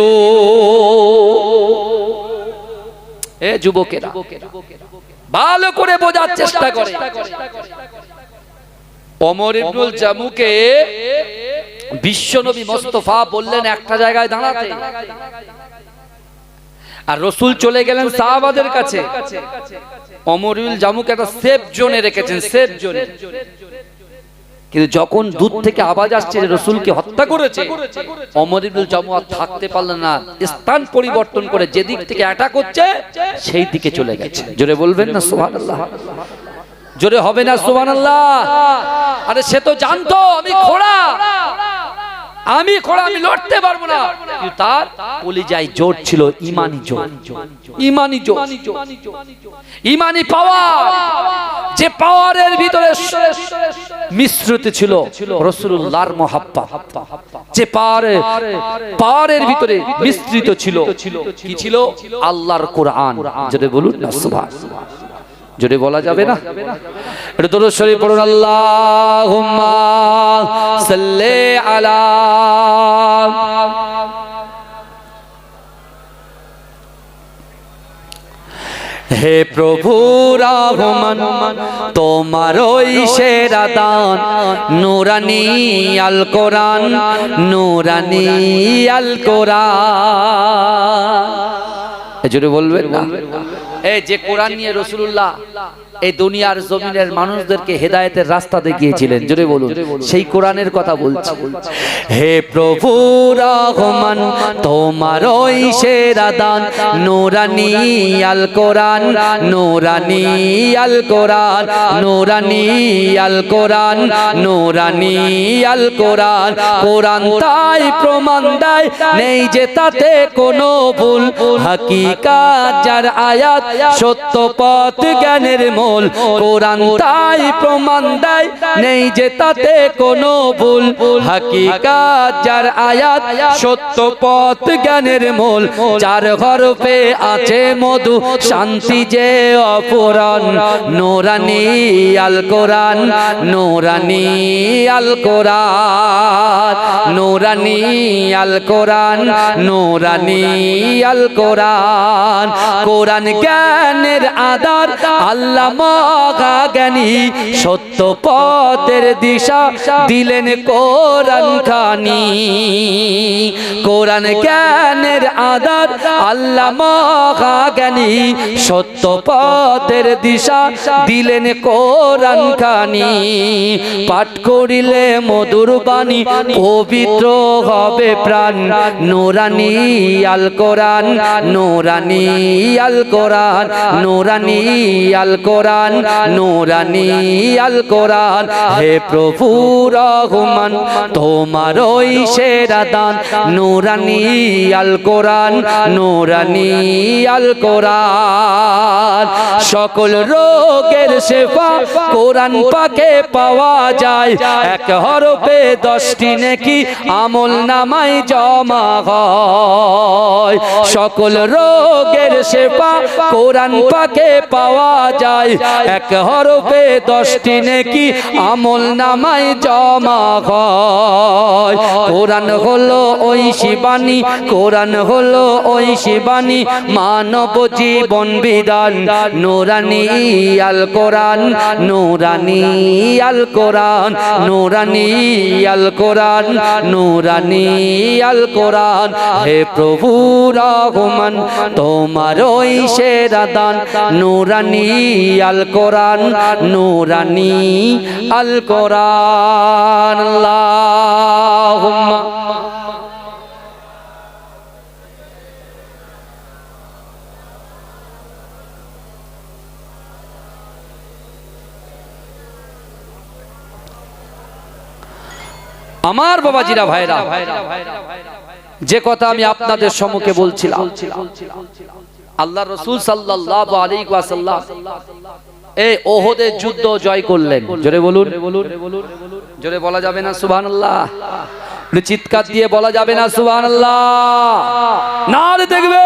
এ যুবকেরা ভালো করে বোঝার চেষ্টা করে, ওমর ইবনুল জামুকে বিশ্বনবী মুস্তাফা বললেন একটা জায়গায় দাঁড়াতে, আর রাসূল চলে গেলেন সাহাবাদের কাছে। ওমর ইবনুল জামুকে একটা সেফ জোনে রেখেছেন, সেফ জোনে। কিন্তু যখন দূর থেকে আওয়াজ আসছে যে রাসূলকে হত্যা করেছে, ওমর ইবনুল জামু আর থাকতে পারলেন না, স্থান পরিবর্তন করে যেদিক থেকে অ্যাটাক হচ্ছে সেই দিকে চলে গেছে। জোরে বলবেন না সুবহানাল্লাহ? জোরে হবে না সুবহানাল্লাহ? আরে সে তো জানতো আমি খোড়া, আমি লড়তে পারবো না, কিন্তু তার কলিজায় জোর ছিল, ঈমানি জোর, ঈমানি জোর, ঈমানি পাওয়ার। যে পাওয়ারের ভিতরে মিশ্রিত ছিল রাসূলুল্লাহর মুহাব্বত, যে পাওয়ারের ভিতরে মিশ্রিত ছিল কি ছিল? আল্লাহর কোরআন। যদি বলুন না সুবহানাল্লাহ, জোরে বলা যাবে না? এটা দরুদ শরীফ পড়ুন, আল্লাহুম্মা সাল্লি আলা। হে প্রভু রহমান, তোমার ওই সেরা দান নূরানি আল কোরআন, নূরানি আল কোরআন। জোরে বলবেন না? এই যে কোরআন নিয়ে রাসূলুল্লাহ এই দুনিয়ার জমিনের মানুষদেরকে হেদায়েতের রাস্তা দেখিয়েছিলেন, জোরে বলুন, সেই কোরআনের কথা বলছি। হে প্রভু রহমান, তোমার ওই সেরা দান নূরানি আল কোরআন, নূরানি আল কোরআন, নূরানি আল কোরআন, নূরানি আল কোরআন। কোরআন তাই প্রমাণ দেয় নেই যে তাতে কোনো ভুল, হাকিকাত যার আয়াত সত্য পথ জ্ঞানের মূল। কোরআন তাই প্রমাণ দেয় নেই যে তাতে কোনো ভুল, হাকিকাত যার আয়াত সত্য পথ জ্ঞানের মূল। চার হরফে আছে মধু, শান্তি যে অপূরণ, নূরানি আল কোরআন, নূরানি আল কোরআন, নূরানি আল কোরআন, নূরানি আল কোরআন। কোরআন জ্ঞানের আধার, আল্লাহ মহা জ্ঞানী, সত্য পথের দিশা দিলেন কোরআন খানি। কোরআন জ্ঞানের আধার, আল্লাহ মহা জ্ঞানী, সত্য পথের দিশা দিলেন কোরআন খানি। পাঠ করিলে মধুর বাণী, পবিত্র হবে প্রাণ, নূরানি আল কোরআন, নূরানি আল কোরআন, নূরানি আল কোরআন, নূরানি আল কোরআন। হে প্রভু রহমান, তোমার ওই সেরা দান নূরানি আল কোরআন, নূরানি আল কোরআন। সকল রোগের শেফা কোরআন পাকে পাওয়া যায়, এক হরফে 10টি নেকি আমল নামায় জমা হয়। সকল রোগের শেফা কোরআন পাকে পাওয়া যায়, এক হরফে 10টি নেকি আমল নামায় জমা হয়। কোরআন হলো ওই শিবানী, কোরআন হলো ওই শিবানী, মানব জীবন বিধান, নূরানি আল কোরআন, নূরানি আল কোরআন, নূরানি আল কোরআন, নূরানি আল কোরআন। হে প্রভু রহমান, তোমার ওই সেরা দান নূরানি আল কোরআন, নূরানি আল কোরআন। আল্লাহুম্মা আমার বাবাজিরা ভাইরা, যে কথা আমি আপনাদের সম্মুখে বলছিলাম, আল্লাহ রাসূল সাল্লাল্লাহু আলাইহি ওয়াসাল্লাম এই ওহদের যুদ্ধ জয় করলেন। জোরে বলুন, জোরে বলা যাবে না সুবহানাল্লাহ? চিৎকার দিয়ে বলা যাবে না সুবহানাল্লাহ? নারে দেখবে,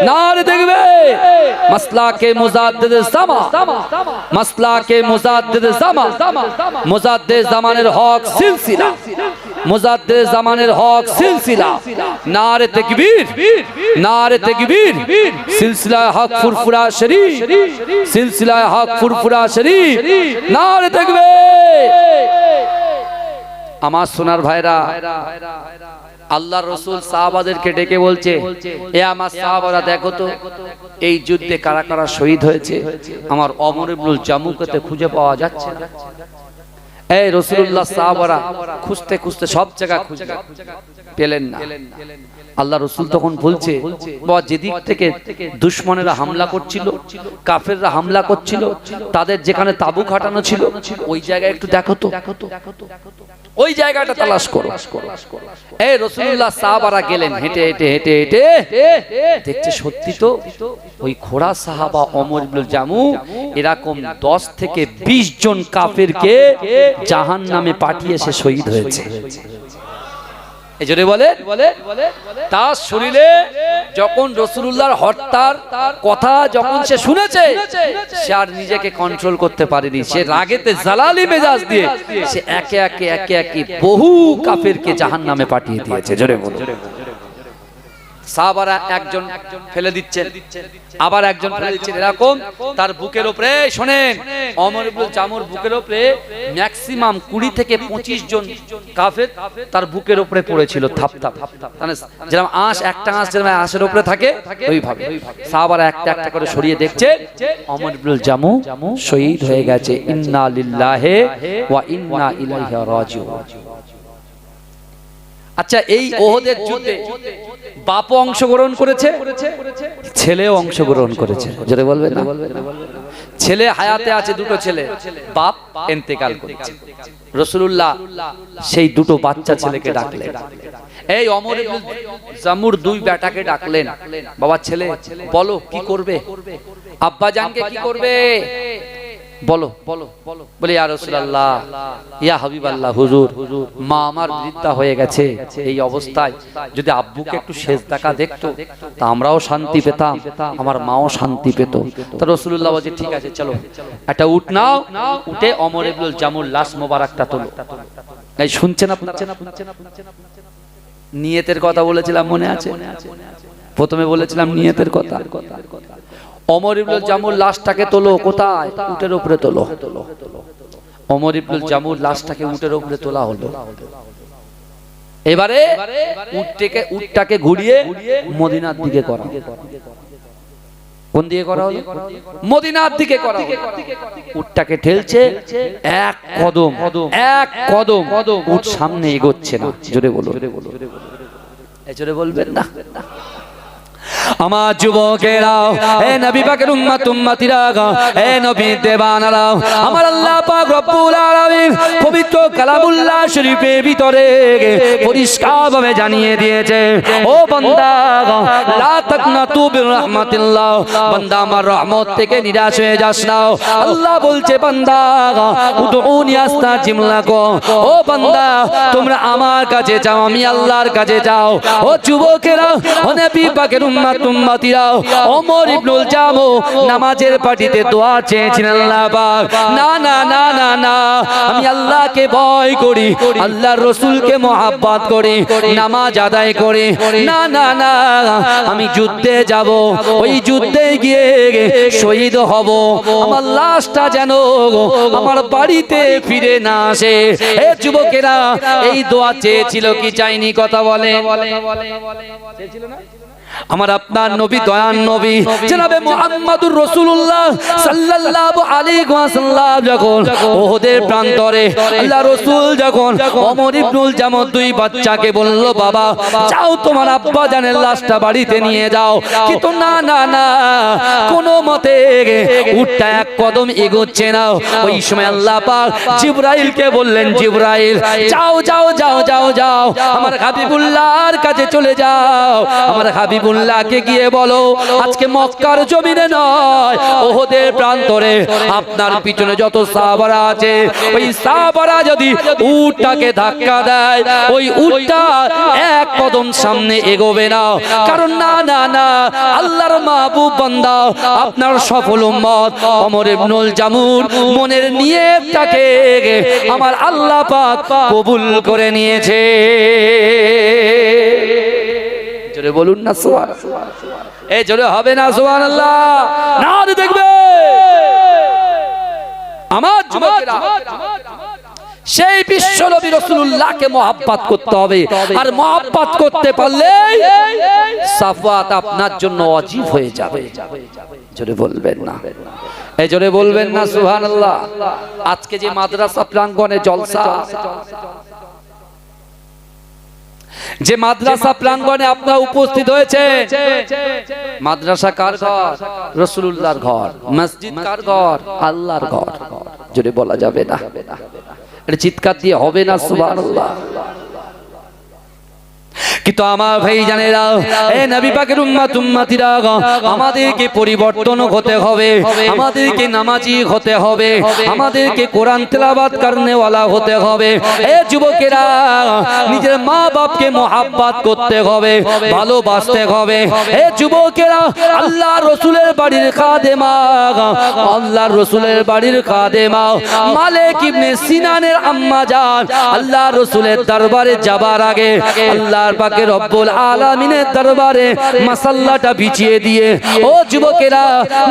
নারে দেখবে। মাসলাকে মুজাদ্দিদ জামা, মাসলাকে মুজাদ্দিদ জামা, মুজাদ্দিদ জামানের হক সিলসিলা, মুজাদ্দিদ জামানের হক সিলসিলা। নারে তাকবীর, নারে তাকবীর। সিলসিলা হক ফুরফুরা শরীফ, সিলসিলা হক ফুরফুরা শরীফ। নারে তাকবীর। আমার সোনার ভাইরা, আল্লাহর রাসূল সাহাবাদেরকে ডেকে বলছে, এ আমার সাহাবারা দেখো তো এই যুদ্ধে কারা কারা শহীদ হয়েছে। আমার ওমর ইবনুল জামুকে খুঁজে পাওয়া যাচ্ছে না। এই রাসূলুল্লাহ সাহাবারা খুঁজতে খুঁজতে সব জায়গা খুঁজলেন, পেলেন না। আল্লাহ রাসূল তখন বলছে, বাবা যেদিক থেকে দুশমনেরা হামলা করছিল, কাফেররা হামলা করছিল, তাদের যেখানে তাবু খাটানো ছিল ওই জায়গায় একটু দেখো তো, ওই জায়গাটা তালাশ করো। এই রাসূলুল্লাহ সাহাবারা গেলেন, হেঁটে হেঁটে হেঁটে হেঁটে দেখছে সত্যি তো ওই ঘোড়া সাহাবা ওমর ইবনুল জামু এরকম 10 থেকে 20 জন কাফেরকে জাহান্নামে পাঠিয়ে সে শহীদ হয়েছে। এই জন্য বলে তার শরীরে যখন রাসূলুল্লাহর হত্যার কথা যখন সে শুনেছে, সে আর নিজেকে কন্ট্রোল করতে পারেনি। সে রাগেতে জালালি মেজাজ দিয়ে সে একে একে একে একে বহু কাফেরকে জাহান্নামে পাঠিয়ে দিয়েছে। জোরে বলো। সাহাবারা একজন ফেলে দিচ্ছেন, আবার একজন ফেলে দিচ্ছেন, এরকম তার বুকের উপরে, শোনেন, ওমর ইবনুল জামুর বুকের উপরে ম্যাক্সিমাম 20 থেকে 25 জন কাফের তার বুকের উপরে পড়েছিল থাপ থাপ। মানে যেরকম আঁশ, একটা আঁশ যেরকম আঁশের উপরে থাকে ওইভাবে সাহাবারা একটা একটা করে সরিয়ে দেখছে ওমর ইবনুল জামু শহীদ হয়ে গেছে। ইন্না লিল্লাহি ওয়া ইন্না ইলাইহি রাজিউন। আচ্ছা, এই ওহদের যুদ্ধে বাপও অংশগ্রহণ করেছে, ছেলেও অংশগ্রহণ করেছে। জোরে বলবে না? ছেলে হায়াতে আছে, দুটো ছেলে, বাপ ইন্তেকাল করেছে। রাসূলুল্লাহ সেই দুটো বাচ্চা ছেলেকে ডাকলেন। এই ওমর ইবনুল জামুর 2 বেটাকে ডাকলেন, বাবা ছেলে বলো কি করবে, আব্বা জানকে কি করবে বলো। বলে ইয়া রাসূলুল্লাহ, ইয়া হাবিবাল্লাহ, হুজুর মা আমার বৃদ্ধা হয়ে গেছে, এই অবস্থায় যদি আব্বুকে একটু সেজদাকা দেখতো তা আমরাও শান্তি পেতাম, আমার মাও শান্তি পেত। তো রাসূলুল্লাহ বলে ঠিক আছে চলো একটা উট নাও, উঠে ওমর ইবনুল জামুর লাশ মোবারকটা তোলো। এই শুনছেন না? নিয়তের কথা বলেছিলাম, মনে আছে? প্রথমে বলেছিলাম নিয়তের কথা। ওমর ইবনুল জামুর লাশটাকে তোলো, কোথায়? উটের উপরে তোলো। ওমর ইবনুল জামুর লাশটাকে উটের উপরে তোলা হলো। এবারে উটটাকে ঘুরিয়ে মদিনার দিকে করা। কোন দিকে করা হলো? মদিনার দিকে করা হলো। উটটাকে ঠেলছে, এক কদম উট সামনে এগোচ্ছে না। জোরে বলো, এই জোরে বলবেন না? আমার যুবকেরা, হে নবী পাকের উম্মত উম্মতিরা, হে নবী দেবানারা, আমার আল্লাহ পাক রব্বুল আলামিন পবিত্র কালামুল্লাহ শরীফের ভিতরে পরিষ্কারভাবে জানিয়ে দিয়েছে, ও বান্দা লা তাকনাতু বির রাহমাতিল্লাহ, বান্দা আমার রহমত থেকে নিরাশ হয়ে যাস না। আল্লাহ বলছে বান্দা উদউনি আস্তাজিব লাকুম, ও বান্দা তোমরা আমার কাছে যাও, আমি আল্লাহর কাছে যাও। ও যুবকেরা, ও নবী পাকের উম্মতিরা, ওমর ইবনুল জামু নামাজের পাটিতে দোয়া চেয়েছিলেন, আল্লাহ পাক না না না না না, আমি আল্লাহকে ভয় করি, আল্লাহর রাসূলকে মহব্বত করি, নামাজ আদায় করি, না না না আমি যুদ্ধে যাব, ওই যুদ্ধে গিয়ে শহীদ হব, আমার লাশটা যেন আমার বাড়িতে ফিরে না আসে। এ যুবকেরা, এই দোয়া চেয়েছিল কি চাইনি? কথা বলে, চেয়েছিল না? আমার আপনার নবী, দয়ান নবী জনাবে মুহাম্মদুর রাসূলুল্লাহ সাল্লাল্লাহু আলাইহি ওয়াসাল্লাম যখন ওহদের প্রান্তরে আল্লাহ রাসূল যখন ওমর ইবনুল জামুর 2 বাচ্চাকে বলল, বাবা যাও তোমার আব্বা জানের লাশটা বাড়িতে নিয়ে যাও, কিন্তু না না না, কোনো মতে উটটা এক কদম এগোচ্ছে না। ওই সময় আল্লাহ পাক জিবরাইলকে বললেন, জিবরাইল যাও যাও যাও যাও যাও, আমার হাবিবুল্লাহর কাছে চলে যাও। আমার হাবিবুল্লাহকে গিয়ে বলো, আজকে মক্কার জমিনে নয়, ওহদের প্রান্তরে আপনার পিছনে যত সাহাবারা আছে, ওই সাহাবারা যদি উটটাকে ধাক্কা দেয়, ওই উটটা এক কদম সামনে এগোবে না। কারণ না না না, আল্লাহর মাহবুব বান্দা আপনার সফল উম্মত ওমর ইবনুল জামুর মনের নিয়তটাকে আমার আল্লাহ পাক কবুল করে নিয়েছে। জোরে বলুন না সুবহানাল্লাহ। এই জোরে হবে না সুবহানাল্লাহ? না দেখবে আমার যুবকেরা, সেই বিশ্ব নবী রাসূলুল্লাহকে মহব্বত করতে হবে। আর মহব্বত করতে পারলে সাফওয়াত আপনার জন্য ওয়াজিব হয়ে যাবে। জোরে বলবেন না, এই জোরে বলবেন না সুবহানাল্লাহ। আজকে যে মাদ্রাসা প্রাঙ্গণে জলসা, যে মাদ্রাসা প্রাঙ্গণে আপনারা উপস্থিত হয়েছে, মাদ্রাসা কার ঘর? রাসূলুল্লাহর ঘর। মসজিদ কার ঘর? আল্লাহর ঘর। জোরে বলা যাবে না, এটা চিৎকার দিয়ে হবে না সুবহানাল্লাহ। কিন্তু আমার ভাই জানেরা, এ নবী পাকের উম্মত উম্মতিরা, আমাদেরকে পরিবর্তন হতে হবে, আমাদেরকে নামাজি হতে হবে, আমাদেরকে কোরআন তেলাওয়াত করনে ওয়ালা হতে হবে। এ যুবকেরা, নিজের মা বাপকে মহব্বত করতে হবে, ভালোবাসতে হবে। এ যুবকেরা, আল্লাহর রাসূলের বাড়ির খাদেমা, আল্লাহর রাসূলের বাড়ির খাদেমা মালিক ইবনে সিনানের আম্মা জান আল্লাহর রাসূলের দরবারে যাবার আগে আল্লাহর পাকের রব্বুল আলামিনের দরবারে মাসাল্লাটা বিছিয়ে দিয়ে, ও যুবকেরা,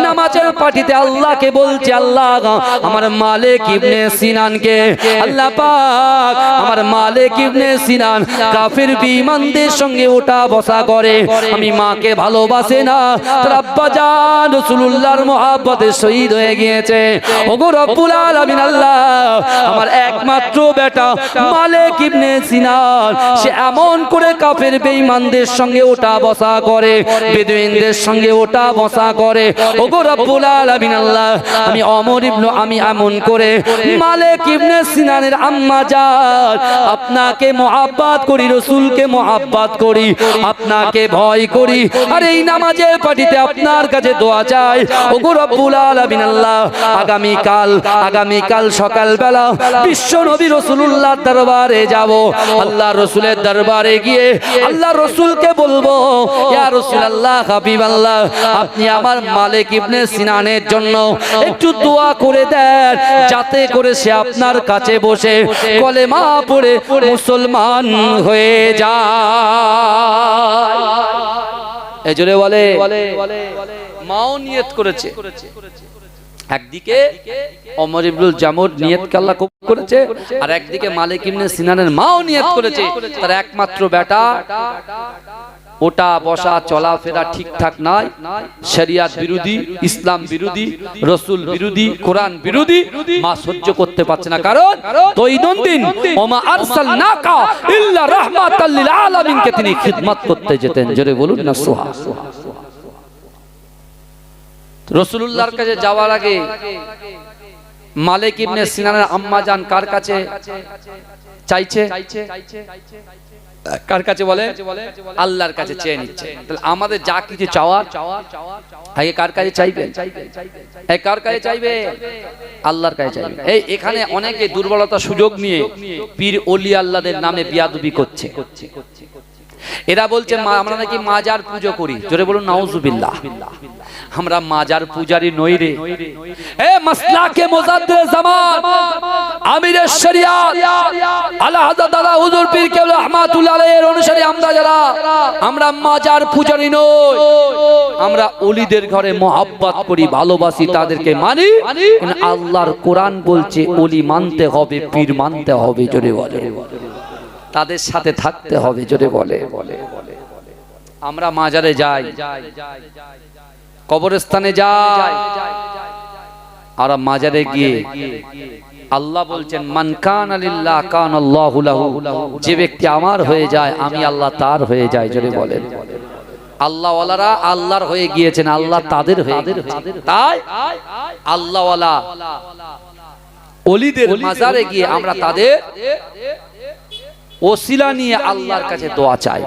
নামাজের পাটিতে আল্লাহকে বলছে, আল্লাহ আমার মালিক ইবনে সিনানকে, আল্লাহ পাক আমার মালিক ইবনে সিনান কাফির বেঈমানদের সঙ্গে ওঠা বসা করে, আমি মাকে ভালোবাসে না, তার আব্বা জান রাসূলুল্লাহর মহব্বতে শহীদ হয়ে গিয়েছে। ওগো রব্বুল আলামিন আল্লাহ, আমার একমাত্র বেটা মালিক ইবনে সিনান সে এমন করে কাফের বেঈমানদের সঙ্গে ওঠা বসা করে, বেদুইনদের সঙ্গে ওঠা বসা করে। ওগো রব্বুল আলামিন আল্লাহ, আমি ওমর ইবনে আমি এমন করে মালিক ইবনে সিনানের আম্মা জান আপনাকে মহব্বত করি, রাসূলকে মহব্বত করি, আপনাকে ভয় করি, আর এই নামাজের পাটিতে আপনার কাছে দোয়া চাই। ওগো রব্বুল আলামিন আল্লাহ, আগামীকাল সকালবেলা বিশ্ব নবী রাসূলুল্লাহর দরবারে যাব। আল্লাহর রাসূলের দরবারে গিয়ে আল্লাহর রাসূলকে বলবো, ইয়া রাসূলুল্লাহ, হাবিবাল্লাহ, আপনি আমার মালিক ইবনে সিনানের জন্য একটু দোয়া করে দেন, যাতে করে সে আপনার কাছে বসে কলেমা পড়ে মুসলমান হয়ে যায়। এই জোরে বলে, মাও নিয়ত করেছে। একদিকে ওমর ইবনুল জামুর নিয়তকে আল্লাহ কবুল করেছে, আর একদিকে মালিক ইবনে সিনানের মাও নিয়ত করেছে, তার একমাত্র বেটা ওটা বসা চলাফেরা ঠিকঠাক নাই, শরিয়াত বিরোধী, ইসলাম বিরোধী, রাসূল বিরোধী, কোরআন বিরোধী, মা সহ্য করতে পারছে না। কারণ দৈনন্দিন ওমা আরসালনাকা ইল্লা রাহমাতাল লিল আলামিন কে তিনি খিদমত করতে যেতেন। জোরে বলুন না সুবহানাল্লাহ। রাসূলুল্লাহর কাছে যাওয়ার আগে মালিক ইবনে সিনানের আম্মা জান কার কাছে চাইছে? কার কাছে বলে? আল্লাহর কাছে চেয়ে নিচ্ছে। তাহলে আমাদের যা কিছু চাওয়ার আগে কার কাছে চাইবে? এই কার কাছে চাইবে? আল্লাহর কাছে চাইবে। এই এখানে অনেকে দুর্বলতা সুযোগ নিয়ে পীর ওলি আল্লাহদের নামে বিয়াদবি করছে। এরা বলছে আমরা নাকি মাজার পুজো করি। জোরে বলুন নাউজুবিল্লাহ। আমরা মাজার পূজারি নই রে। এ মাসলাকে মুজাদ্দিদ জামান আমিরের শরিয়াত আলা হযরত আলা হুজুর পীর কেবলা রহমাতুল্লাহ আলাইহির অনুসারী আমরা যারা, আমরা মাজার পূজারি নই। আমরা ওলিদের ঘরে মহব্বত করি, ভালোবাসি, তাদেরকে মানি। কিন্তু আল্লাহর কোরআন বলছে ওলি মানতে হবে, পীর মানতে হবে। জোরে বলে, তাদের সাথে থাকতে হবে। জোরে বলে, আমরা মাজারে যাই, কবরস্থানে যাই, আর মাজারে গিয়ে আল্লাহ বলছেন মান কানা লিল্লাহ কানাল্লাহু লাহু, যে ব্যক্তি আমার হয়ে যায় আমি আল্লাহ তার হয়ে যাই। জোরে বলেন, আল্লাহওয়ালারা আল্লাহর হয়ে গিয়েছেন, আল্লাহ তাদের হয়ে গিয়েছেন। তাই আল্লাহওয়ালা ওলিদের মাজারে গিয়ে আমরা তাদের ওসিলা নিয়ে আল্লাহর কাছে দোয়া চাই।